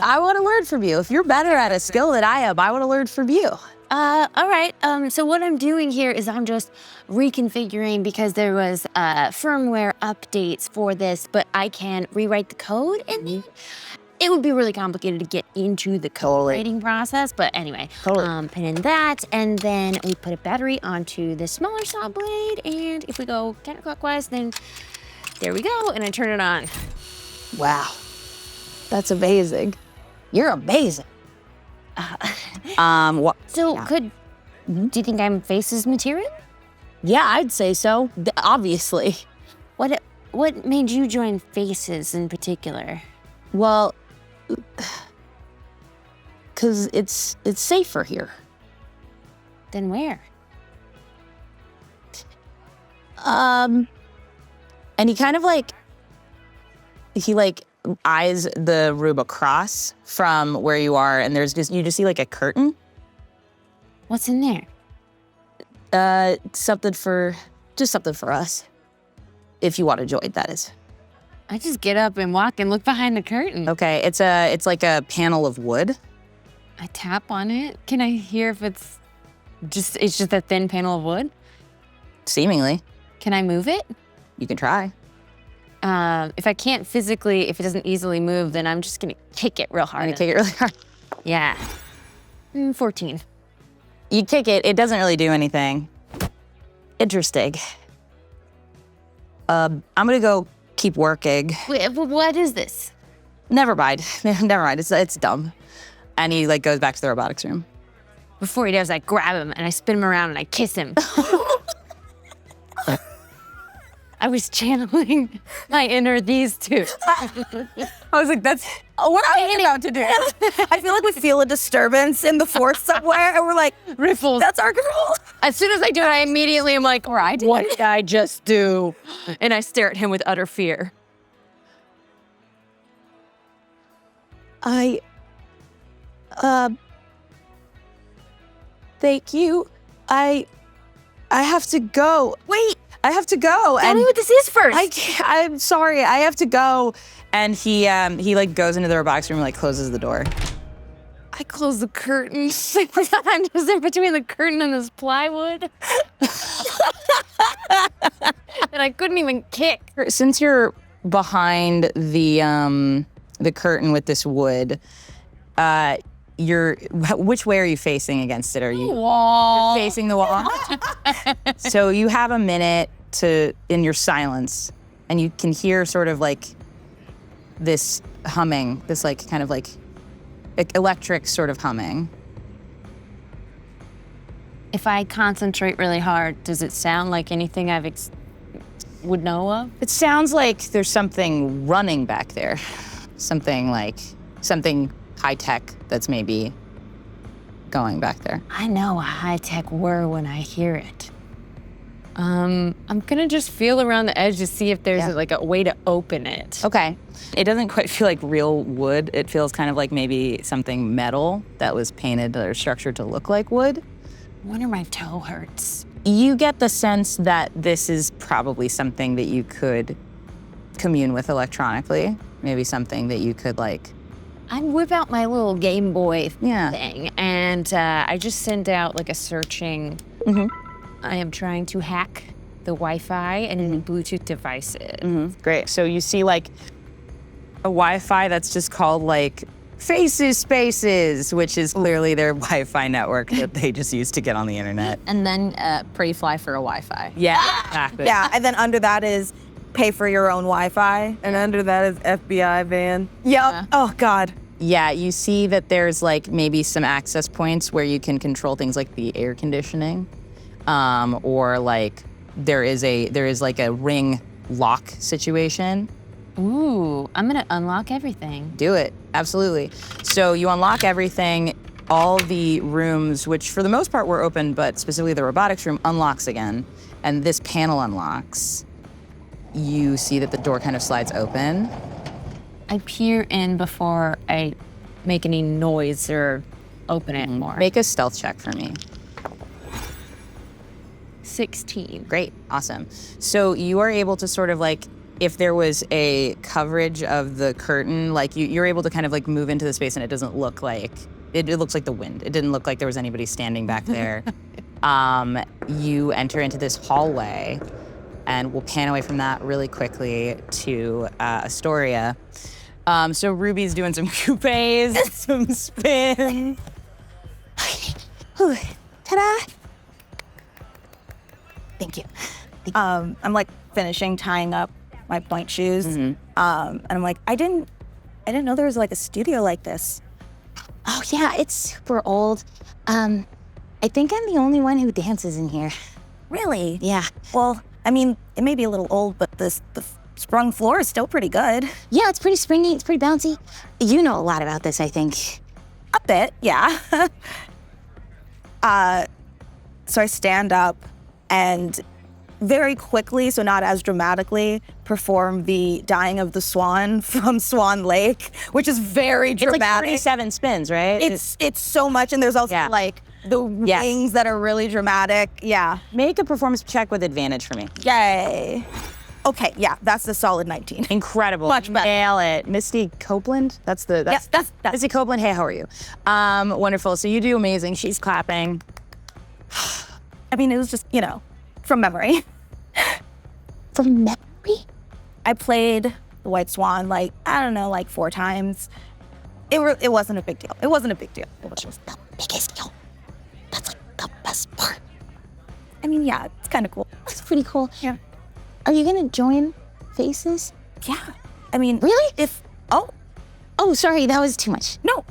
I want to learn from you. If you're better at a skill than I am, I want to learn from you. All right. So what I'm doing here is I'm just reconfiguring because there was firmware updates for this, but I can rewrite the code and then it would be really complicated to get into the code-writing process. But anyway, put in that, and then we put a battery onto the smaller saw blade, and if we go counterclockwise, then there we go, and I turn it on. Wow. That's amazing. You're amazing. What? So do you think I'm faces material? Yeah, I'd say so. Obviously. What made you join Faces in particular? Well, because it's safer here. Then where? And he kind of eyes the room across from where you are, and you just see like a curtain. What's in there? Something for us. If you want to join, that is. I just get up and walk and look behind the curtain. Okay, it's like a panel of wood. I tap on it. Can I hear if it's just a thin panel of wood? Seemingly. Can I move it? You can try. If I can't physically, if it doesn't easily move, then I'm just gonna kick it real hard. I'm gonna kick it really hard. Yeah. 14. You kick it, it doesn't really do anything. Interesting. I'm gonna go keep working. Wait, what is this? Never mind. It's dumb. And he goes back to the robotics room. Before he does, I grab him and I spin him around and I kiss him. I was channeling my inner these two. I was like, that's what are we about to do? I feel like we feel a disturbance in the force somewhere, and we're like, Riffles. That's our girl. As soon as I do it, I immediately am like, what did I just do? And I stare at him with utter fear. Thank you. I have to go. Wait. I have to go. Tell me what this is first. I'm sorry. I have to go. And he goes into the robotics room and closes the door. I close the curtain. I'm just in between the curtain and this plywood. And I couldn't even kick. Since you're behind the curtain with this wood, which way are you facing against it? Are you wall? You're facing the wall? So you have a minute in your silence, and you can hear sort of this humming, this kind of electric sort of humming. If I concentrate really hard, does it sound like anything would know of? It sounds like there's something running back there. Something high tech that's maybe going back there. I know a high tech whir when I hear it. I'm gonna just feel around the edge to see if there's a way to open it. Okay. It doesn't quite feel like real wood. It feels kind of like maybe something metal that was painted or structured to look like wood. I wonder my toe hurts. You get the sense that this is probably something that you could commune with electronically. Maybe something that you could I whip out my little Game Boy thing, and I just send out a searching. I am trying to hack the Wi-Fi and Bluetooth devices. Great. So you see a Wi-Fi that's just called Faces Spaces, which is clearly their Wi-Fi network that they just use to get on the internet. And then Pretty Fly for a Wi-Fi. Yeah, exactly. Yeah, and then under that is pay for your own Wi-Fi. And under that is FBI van. Yep. Oh, God. Yeah, you see that there's maybe some access points where you can control things like the air conditioning, or there is a ring lock situation. Ooh, I'm gonna unlock everything. Do it, absolutely. So you unlock everything, all the rooms, which for the most part were open, but specifically the robotics room unlocks again, and this panel unlocks. You see that the door kind of slides open. I peer in before I make any noise or open it more. Make a stealth check for me. 16. Great, awesome. So you are able to sort of if there was a coverage of the curtain, you're able to kind of move into the space, and it doesn't look like, it looks like the wind. It didn't look like there was anybody standing back there. You enter into this hallway, and we'll pan away from that really quickly to Astoria. So Ruby's doing some coupes, some spin. Whew. Ta-da! Thank you. I'm like finishing tying up my point shoes, and I'm like, I didn't know there was like a studio like this. Oh yeah, it's super old. I think I'm the only one who dances in here. Really? Yeah. Well, I mean, it may be a little old, but the sprung floor is still pretty good. Yeah, it's pretty springy, it's pretty bouncy. You know a lot about this, I think. A bit, yeah. So I stand up and very quickly, so not as dramatically, perform the Dying of the Swan from Swan Lake, which is very dramatic. It's like 37 spins, right? It's so much, and there's also like the wings that are really dramatic. Yeah. Make a performance check with advantage for me. Yay. Okay, yeah, that's a solid 19. Incredible. Much better. Nail it. Misty Copeland? That's Misty Copeland, hey, how are you? Wonderful, so you do amazing. She's clapping. I mean, it was just, from memory. From memory? I played the White Swan, like 4 times. It wasn't a big deal. It wasn't a big deal. It was the biggest deal. That's like the best part. I mean, yeah, it's kind of cool. It's pretty cool. Yeah. Are you gonna join Faces? Yeah. I mean, really? Oh, sorry, that was too much. No.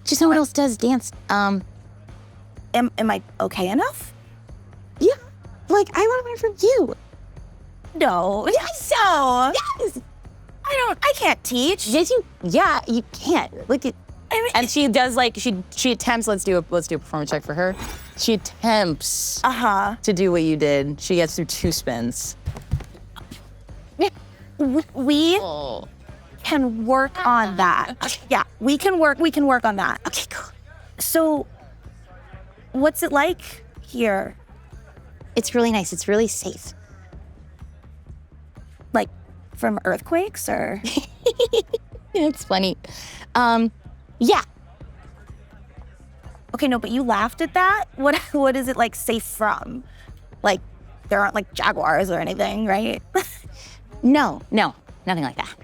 Just no one else does dance. Am I okay enough? Yeah. Like, I want to learn from you. No. Yes. So. Yes. I can't teach. Yes, you can't. Look at. And she does she attempts. Let's do a performance check for her. She attempts to do what you did. She gets through 2 spins. We can work on that. Okay. Yeah, we can work on that. Okay, cool. So, what's it like here? It's really nice. It's really safe. Like, from earthquakes or? It's funny. Yeah. Okay, no, but you laughed at that? What is it like safe from? Like, there aren't like jaguars or anything, right? No, nothing like that.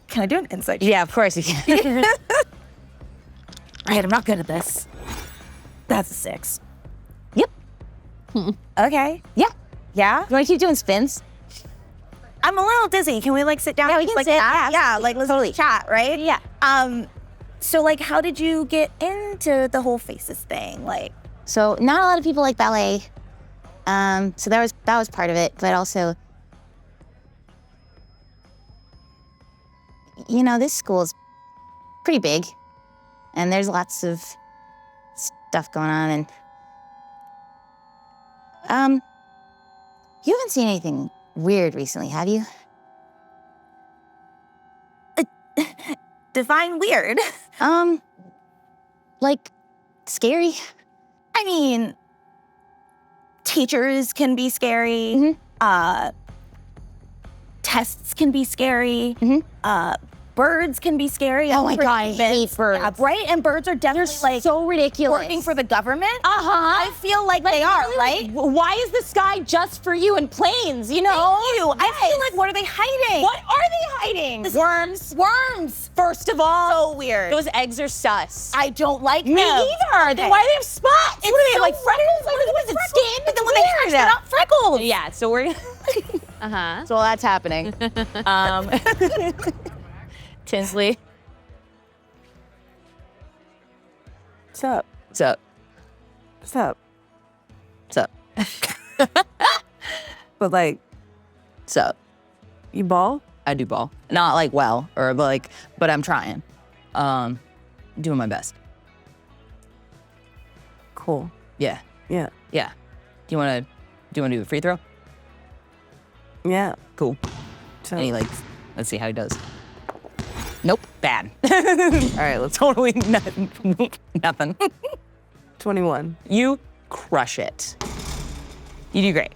Can I do an insight check? Yeah, of course you can. Right, I'm not good at this. That's a 6. Yep. Okay. Yeah. Yeah? You want to keep doing spins? I'm a little dizzy. Can we like sit down? Yeah, we can like, sit. Yeah, like let's Totally. chat, right? Yeah. So like, how did you get into the whole Faces thing? Like, So not a lot of people like ballet. So that was part of it, but also, this school is pretty big, and there's lots of stuff going on, and you haven't seen anything weird recently, have you? define weird. Like scary? I mean, teachers can be scary. Tests can be scary. Birds can be scary. Oh my God, I hate birds. Yeah, right? And birds are definitely like So ridiculous. working for the government. I feel like they are, right? Why is the sky just for you and planes, I feel like, what are they hiding? What are they hiding? Worms. Worms, first of all. So weird. Those eggs are sus. I don't like them. Me either. Then why do they have spots? What do they have, like freckles? What is it, skin? But then when they hatch, they're not freckles. Yeah, so we're so all that's happening. Tinsley. What's up? What's up? What's up? What's up? But like, What's up? you ball? I do ball. Not like well, but I'm trying. Doing my best. Cool. Yeah. Yeah. Yeah. Do you wanna do a free throw? Yeah. Cool. So, And he let's see how he does. Nope, bad. All right, let's totally nothing. 21. You crush it. You do great.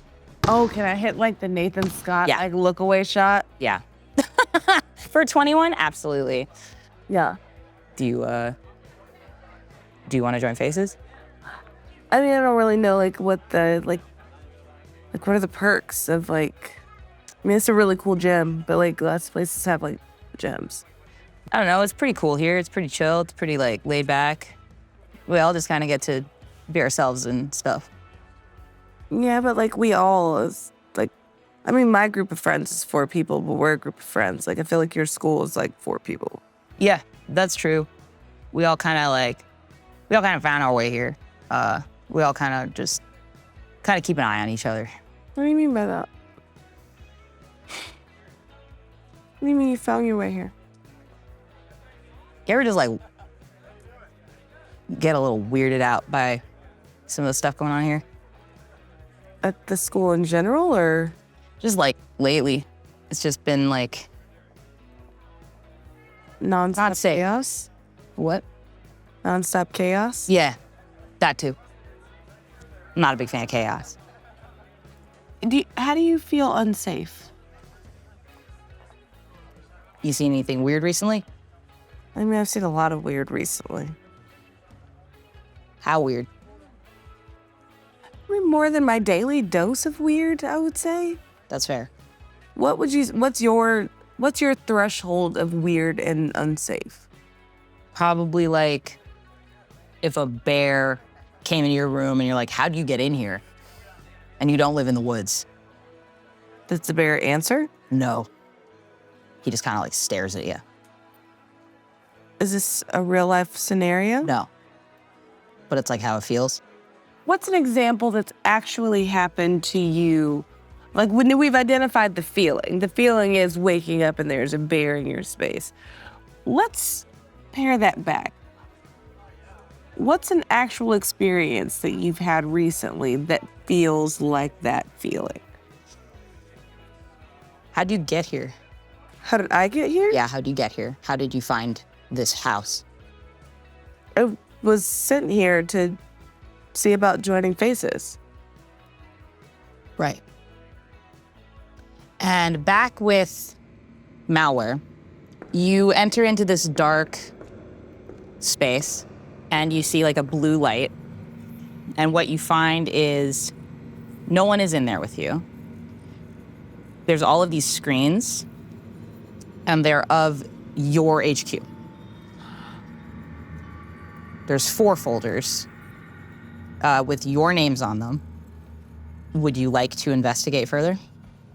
Oh, can I hit like the Nathan Scott Yeah. like look away shot? Yeah. For 21, absolutely. Yeah. Do you want to join Faces? I mean, I don't really know like what the like what are the perks of like. I mean, it's a really cool gym, but like lots of places have like gems? I don't know, it's pretty cool here. It's pretty chill. It's pretty like laid back. We all just kind of get to be ourselves and stuff. Yeah, but like we all is like, I mean, my group of friends is 4 people, but we're a group of friends. Like I feel like your school is like 4 people. Yeah, that's true. We all kind of found our way here. We all kind of keep an eye on each other. What do you mean by that? What do you mean you found your way here? You ever just like get a little weirded out by some of the stuff going on here? At the school in general, or? Just like lately. It's just been like Non-stop chaos? What? Non-stop chaos? Yeah, that too. I'm not a big fan of chaos. How do you feel unsafe? You seen anything weird recently? I mean, I've seen a lot of weird recently. How weird? I mean, more than my daily dose of weird, I would say. That's fair. What's your threshold of weird and unsafe? Probably like if a bear came into your room and you're like, how'd you get in here? And you don't live in the woods. Does the bear answer? No. He just kind of like stares at you. Is this a real life scenario? No. But it's like how it feels. What's an example that's actually happened to you? Like when we've identified the feeling. The feeling is waking up and there's a bear in your space. Let's pare that back. What's an actual experience that you've had recently that feels like that feeling? How'd you get here? How did I get here? Yeah, how'd you get here? How did you find this house? I was sent here to see about joining Faces. Right. And back with malware, you enter into this dark space and you see like a blue light. And what you find is no one is in there with you. There's all of these screens and they're of your HQ. There's 4 folders with your names on them. Would you like to investigate further?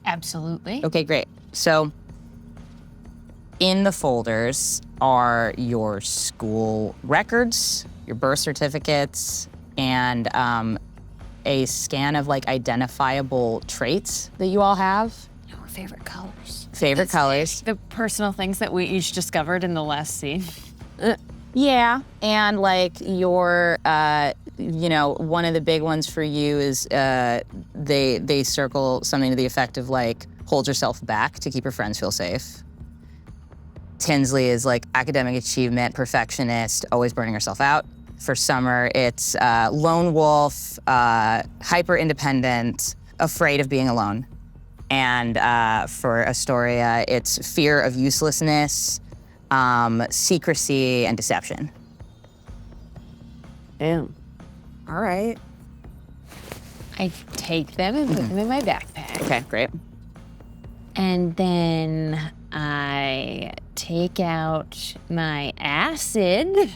Absolutely. Okay, great. So in the folders are your school records, your birth certificates, and a scan of like identifiable traits that you all have. Our favorite colors. Favorite colors. The personal things that we each discovered in the last scene. Yeah, and like your, one of the big ones for you is they circle something to the effect of like, hold yourself back to keep your friends feel safe. Tinsley is like academic achievement, perfectionist, always burning herself out. For Summer, it's lone wolf, hyper independent, afraid of being alone. And for Astoria, it's fear of uselessness, secrecy, and deception. Damn. All right. I take them and put them in my backpack. Okay, great. And then I take out my acid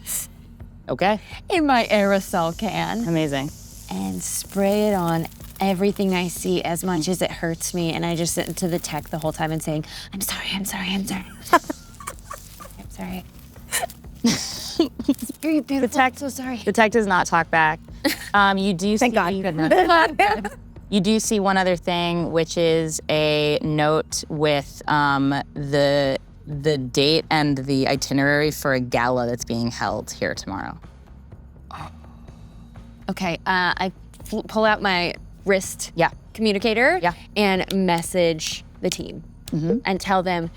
Okay, in my aerosol can amazing. and spray it on everything I see as much as it hurts me. And I just sit to the tech the whole time and saying, I'm sorry, I'm sorry, I'm sorry. I'm sorry. Very beautiful. I'm so sorry. The tech does not talk back. You do Thank see, God. You do see one other thing, which is a note with the date and the itinerary for a gala that's being held here tomorrow. Okay, I pull out my wrist communicator Yeah. and message the team and tell them,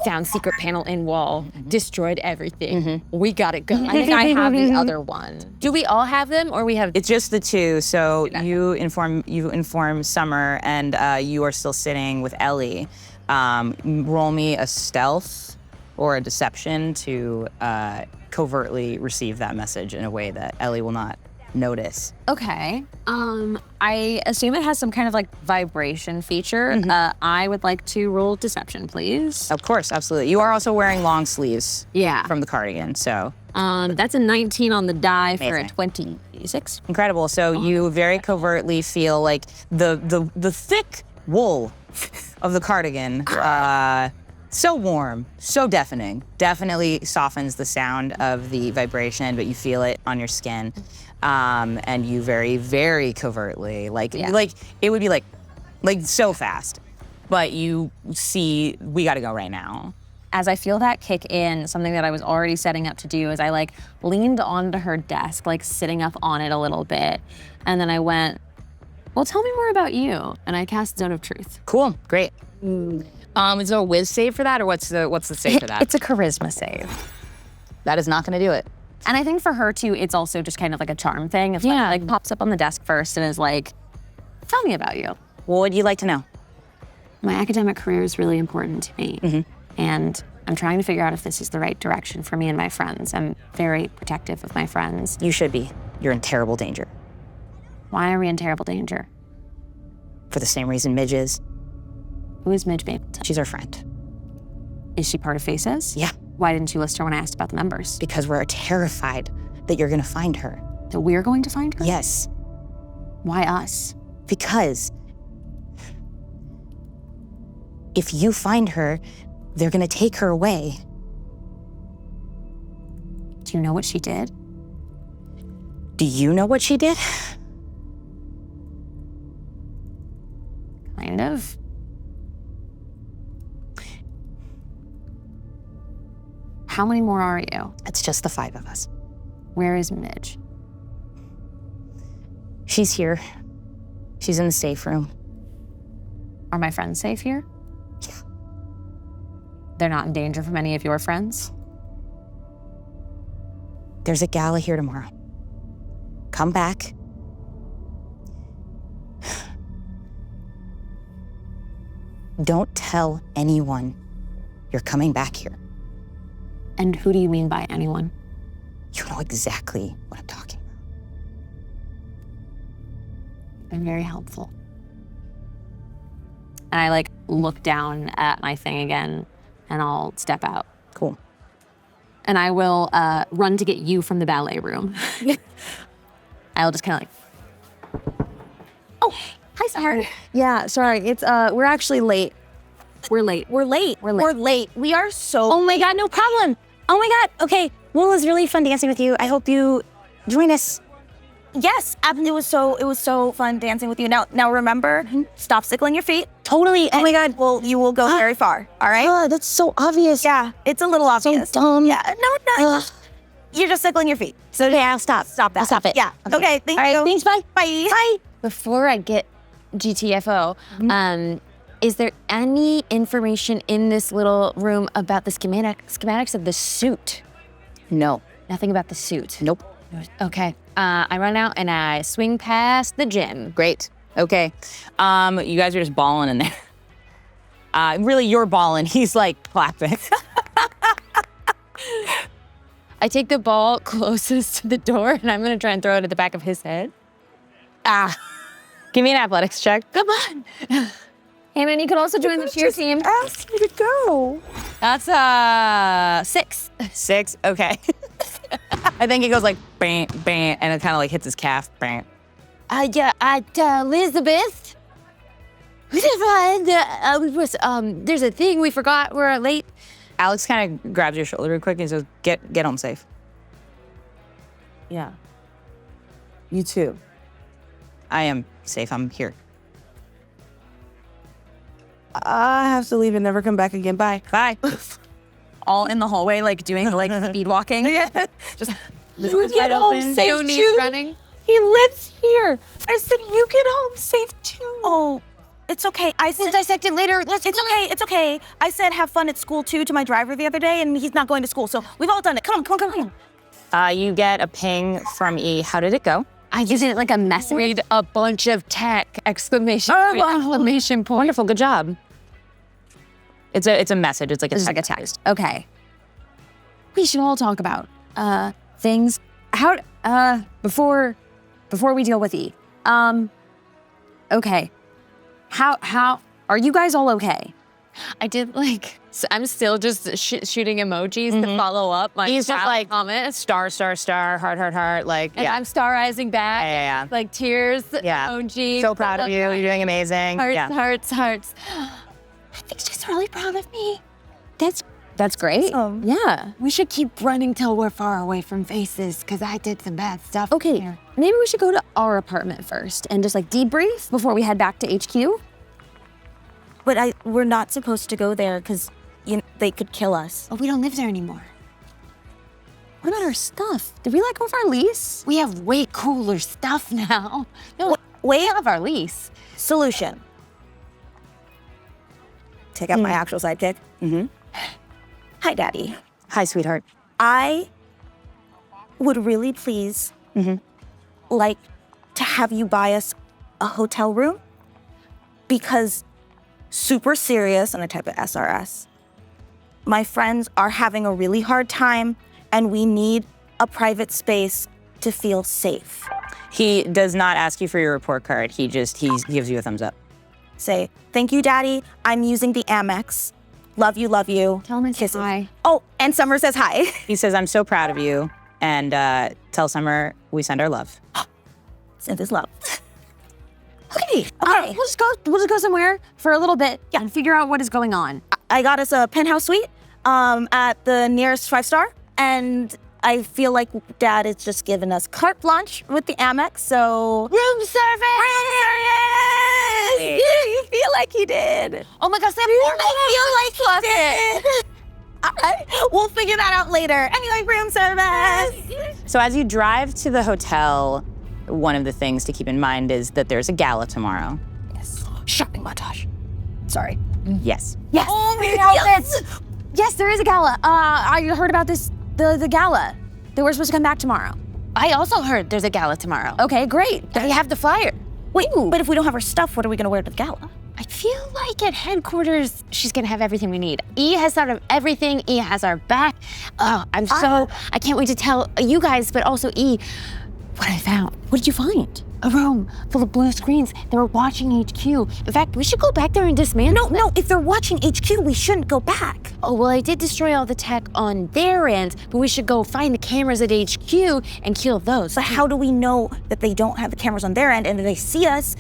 found secret panel in wall, destroyed everything. We got it going. I think I have the other one. Do we all have them, or we have? It's just the 2, so you inform Summer, and you are still sitting with Ellie. Roll me a stealth or a deception to covertly receive that message in a way that Ellie will not notice. Okay. I assume it has some kind of like vibration feature. I would like to roll deception, please. Of course, absolutely. You are also wearing long sleeves. Yeah. From the cardigan, so. That's a 19 on the die for a Amazing. 26. Incredible. So you very covertly feel like the thick wool of the cardigan, so warm, so deafening, definitely softens the sound of the vibration, but you feel it on your skin. And you very, very covertly, like it would be like so fast, but you see, we gotta go right now. As I feel that kick in, something that I was already setting up to do is I like leaned onto her desk, like sitting up on it a little bit. And then I went, well, tell me more about you. And I cast Zone of Truth. Cool, great. Is there a whiz save for that, or what's the save for that? It's a charisma save. That is not gonna do it. And I think for her too, it's also just kind of like a charm thing. If like pops up on the desk first and is like, tell me about you. What would you like to know? My academic career is really important to me. And I'm trying to figure out if this is the right direction for me and my friends. I'm very protective of my friends. You should be. You're in terrible danger. Why are we in terrible danger? For the same reason Midge is. Who is Midge Mapleton? She's our friend. Is she part of Faces? Yeah. Why didn't you list her when I asked about the members? Because we're terrified that you're gonna find her. That we're going to find her? Yes. Why us? Because if you find her, they're gonna take her away. Do you know what she did? Do you know what she did? Kind of. How many more are you? It's just the 5 of us. Where is Midge? She's here. She's in the safe room. Are my friends safe here? Yeah. They're not in danger from any of your friends? There's a gala here tomorrow. Come back. Don't tell anyone you're coming back here. And who do you mean by anyone? You know exactly what I'm talking about. Been very helpful. And I like look down at my thing again and I'll step out. Cool. And I will run to get you from the ballet room. I'll just kind of like, oh, hi, sorry. Yeah, sorry. It's we're actually late. We're late. We're late. We're late. We're late. We are so. Oh my God, no problem. Oh my God. Okay. Well, it was really fun dancing with you. I hope you join us. Yes, it was so fun dancing with you. Now remember, stop sickling your feet. Totally. Oh my God. Well, you will go very far. All right. Oh, that's so obvious. Yeah, it's a little obvious. So dumb. Yeah. No. You're just sickling your feet. So Okay, I'll stop. Stop that. I'll stop it. Yeah. Okay. Thank All right. you. Thanks. Bye. Bye. Bye. Before I get GTFO, is there any information in this little room about the schematics of the suit? No. Nothing about the suit. Nope. Okay. I run out and I swing past the gym. Great. Okay. You guys are just balling in there. Really, you're balling. He's like clapping. I take the ball closest to the door and I'm gonna try and throw it at the back of his head. Give me an athletics check. Come on. Hey man, you could also join the cheer team. Ask me to go. That's 6. 6. Okay. I think he goes like bam, bam, and it kind of like hits his calf. Bam. Elizabeth. There's a thing we forgot. We're late. Alex kind of grabs your shoulder real quick and says, "Get home safe." Yeah. You too. I am safe. I'm here. I have to leave and never come back again. Bye. Bye. All in the hallway, like doing like speed walking. Yeah. Just You get home safe No need too. running. He lives here. I said you get home safe too. Oh, it's okay. I said Dissect it later. it's okay. It's okay. I said have fun at school too to my driver the other day, and he's not going to school. So we've all done it. Come on. You get a ping from E. How did it go? I use it like a message. Read a bunch of tech! Exclamation point. Wonderful. Good job. It's a message. It's like It's like a text. Okay. We should all talk about things. How before before we deal with E. Okay. How are you guys all okay? I did so I'm still just shooting emojis to follow up my He's just like comment. star, heart, like, And yeah. I'm starizing back. Yeah. Like tears emoji. So proud of you. You're doing amazing. Hearts. I think she's really proud of me. That's great. Yeah. We should keep running till we're far away from faces, because I did some bad stuff. Okay, here. maybe we should go to our apartment first and just like debrief before we head back to HQ. But we're not supposed to go there because they could kill us. Oh, we don't live there anymore. What about our stuff? Did we let go of our lease? We have way cooler stuff now. No, wait. Of our lease. Solution. Take out my actual sidekick. Hi, Daddy. Hi, sweetheart. I would really please like to have you buy us a hotel room, because super serious, and I type of SRS. My friends are having a really hard time and we need a private space to feel safe. He does not ask you for your report card. He gives you a thumbs up. Say, thank you, Daddy. I'm using the Amex. Love you, love you. Tell him it's hi. Oh, and Summer says hi. He says, I'm so proud of you. And tell Summer we send our love. Send his love. Okay. We'll just go somewhere for a little bit and figure out what is going on. I got us a penthouse suite at the nearest 5-star, and I feel like Dad is just giving us carte blanche with the Amex, so... Room service! You feel like he did. Oh my gosh, I feel like he did. All right, we'll figure that out later. Anyway, room service. So as you drive to the hotel, one of the things to keep in mind is that there's a gala tomorrow. Yes. Shopping montage. Sorry. Yes. Yes. Oh, Outfits. Yes, there is a gala. I heard about this, the gala. They were supposed to come back tomorrow. I also heard there's a gala tomorrow. Okay, great. We have the flyer. Wait, but if we don't have our stuff, what are we gonna wear to the gala? I feel like at headquarters, she's gonna have everything we need. E has sort of everything. E has our back. Oh, I can't wait to tell you guys, but also E, what I found. What did you find? A room full of blue screens. They were watching HQ. In fact, we should go back there and dismantle. No, if they're watching HQ, we shouldn't go back. Oh, well, I did destroy all the tech on their end, but we should go find the cameras at HQ and kill those. But how do we know that they don't have the cameras on their end, and if they see us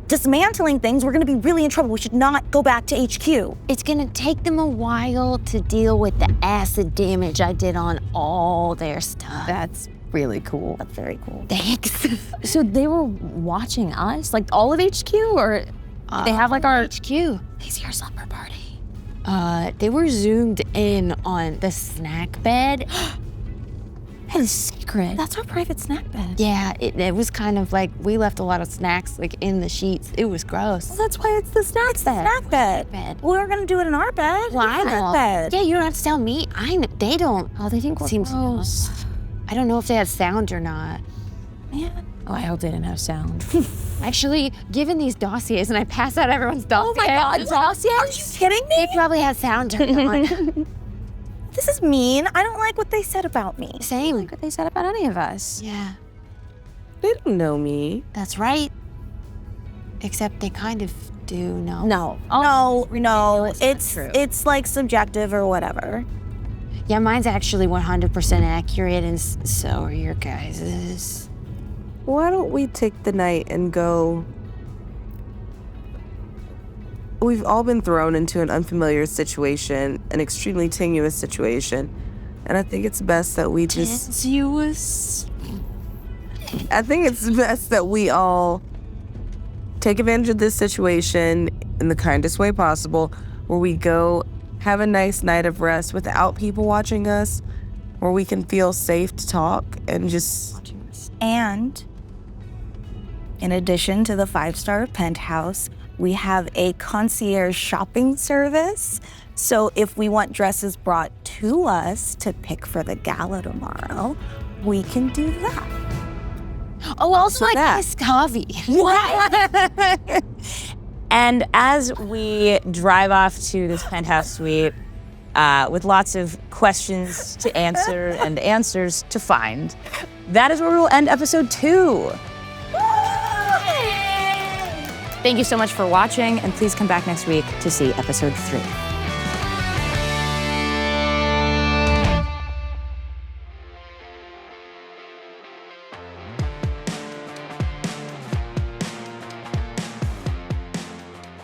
dismantling things, we're gonna be really in trouble. We should not go back to HQ. It's gonna take them a while to deal with the acid damage I did on all their stuff. That's really cool. That's very cool. Thanks. So they were watching us, like all of HQ, or they have like our HQ. They see our slumber party. They were zoomed in on the snack bed. That is secret. That's our private snack bed. Yeah, it was kind of like we left a lot of snacks like in the sheets. It was gross. Well, that's why it's the snack bed. Snack bed. Well, we're gonna do it in our bed. Well, I know. Bed. Yeah, you don't have to tell me. They don't. Oh, they think we're Seems gross. I don't know if they have sound or not. Man. Oh, I hope they didn't have sound. Actually, given these dossiers, and I pass out everyone's dossier. Oh my God, dossiers? Are you kidding me? They probably have sound turned on. This is mean. I don't like what they said about me. Same. Like what they said about any of us. Yeah, They don't know me. that's right. Except they kind of do know. No. Oh, No. it's true. It's like subjective or whatever. Yeah, mine's actually 100% accurate, and so are your guys's. Why don't we take the night and go? We've all been thrown into an unfamiliar situation, an extremely tenuous situation, and I think it's best that we just... Tenuous? I think it's best that we all take advantage of this situation in the kindest way possible, where we go have a nice night of rest without people watching us, where we can feel safe to talk and just... And in addition to the 5-star penthouse, we have a concierge shopping service. So if we want dresses brought to us to pick for the gala tomorrow, we can do that. Oh, also like iced coffee. What? And as we drive off to this penthouse suite with lots of questions to answer and answers to find, that is where we'll end episode 2. Thank you so much for watching, and please come back next week to see episode 3.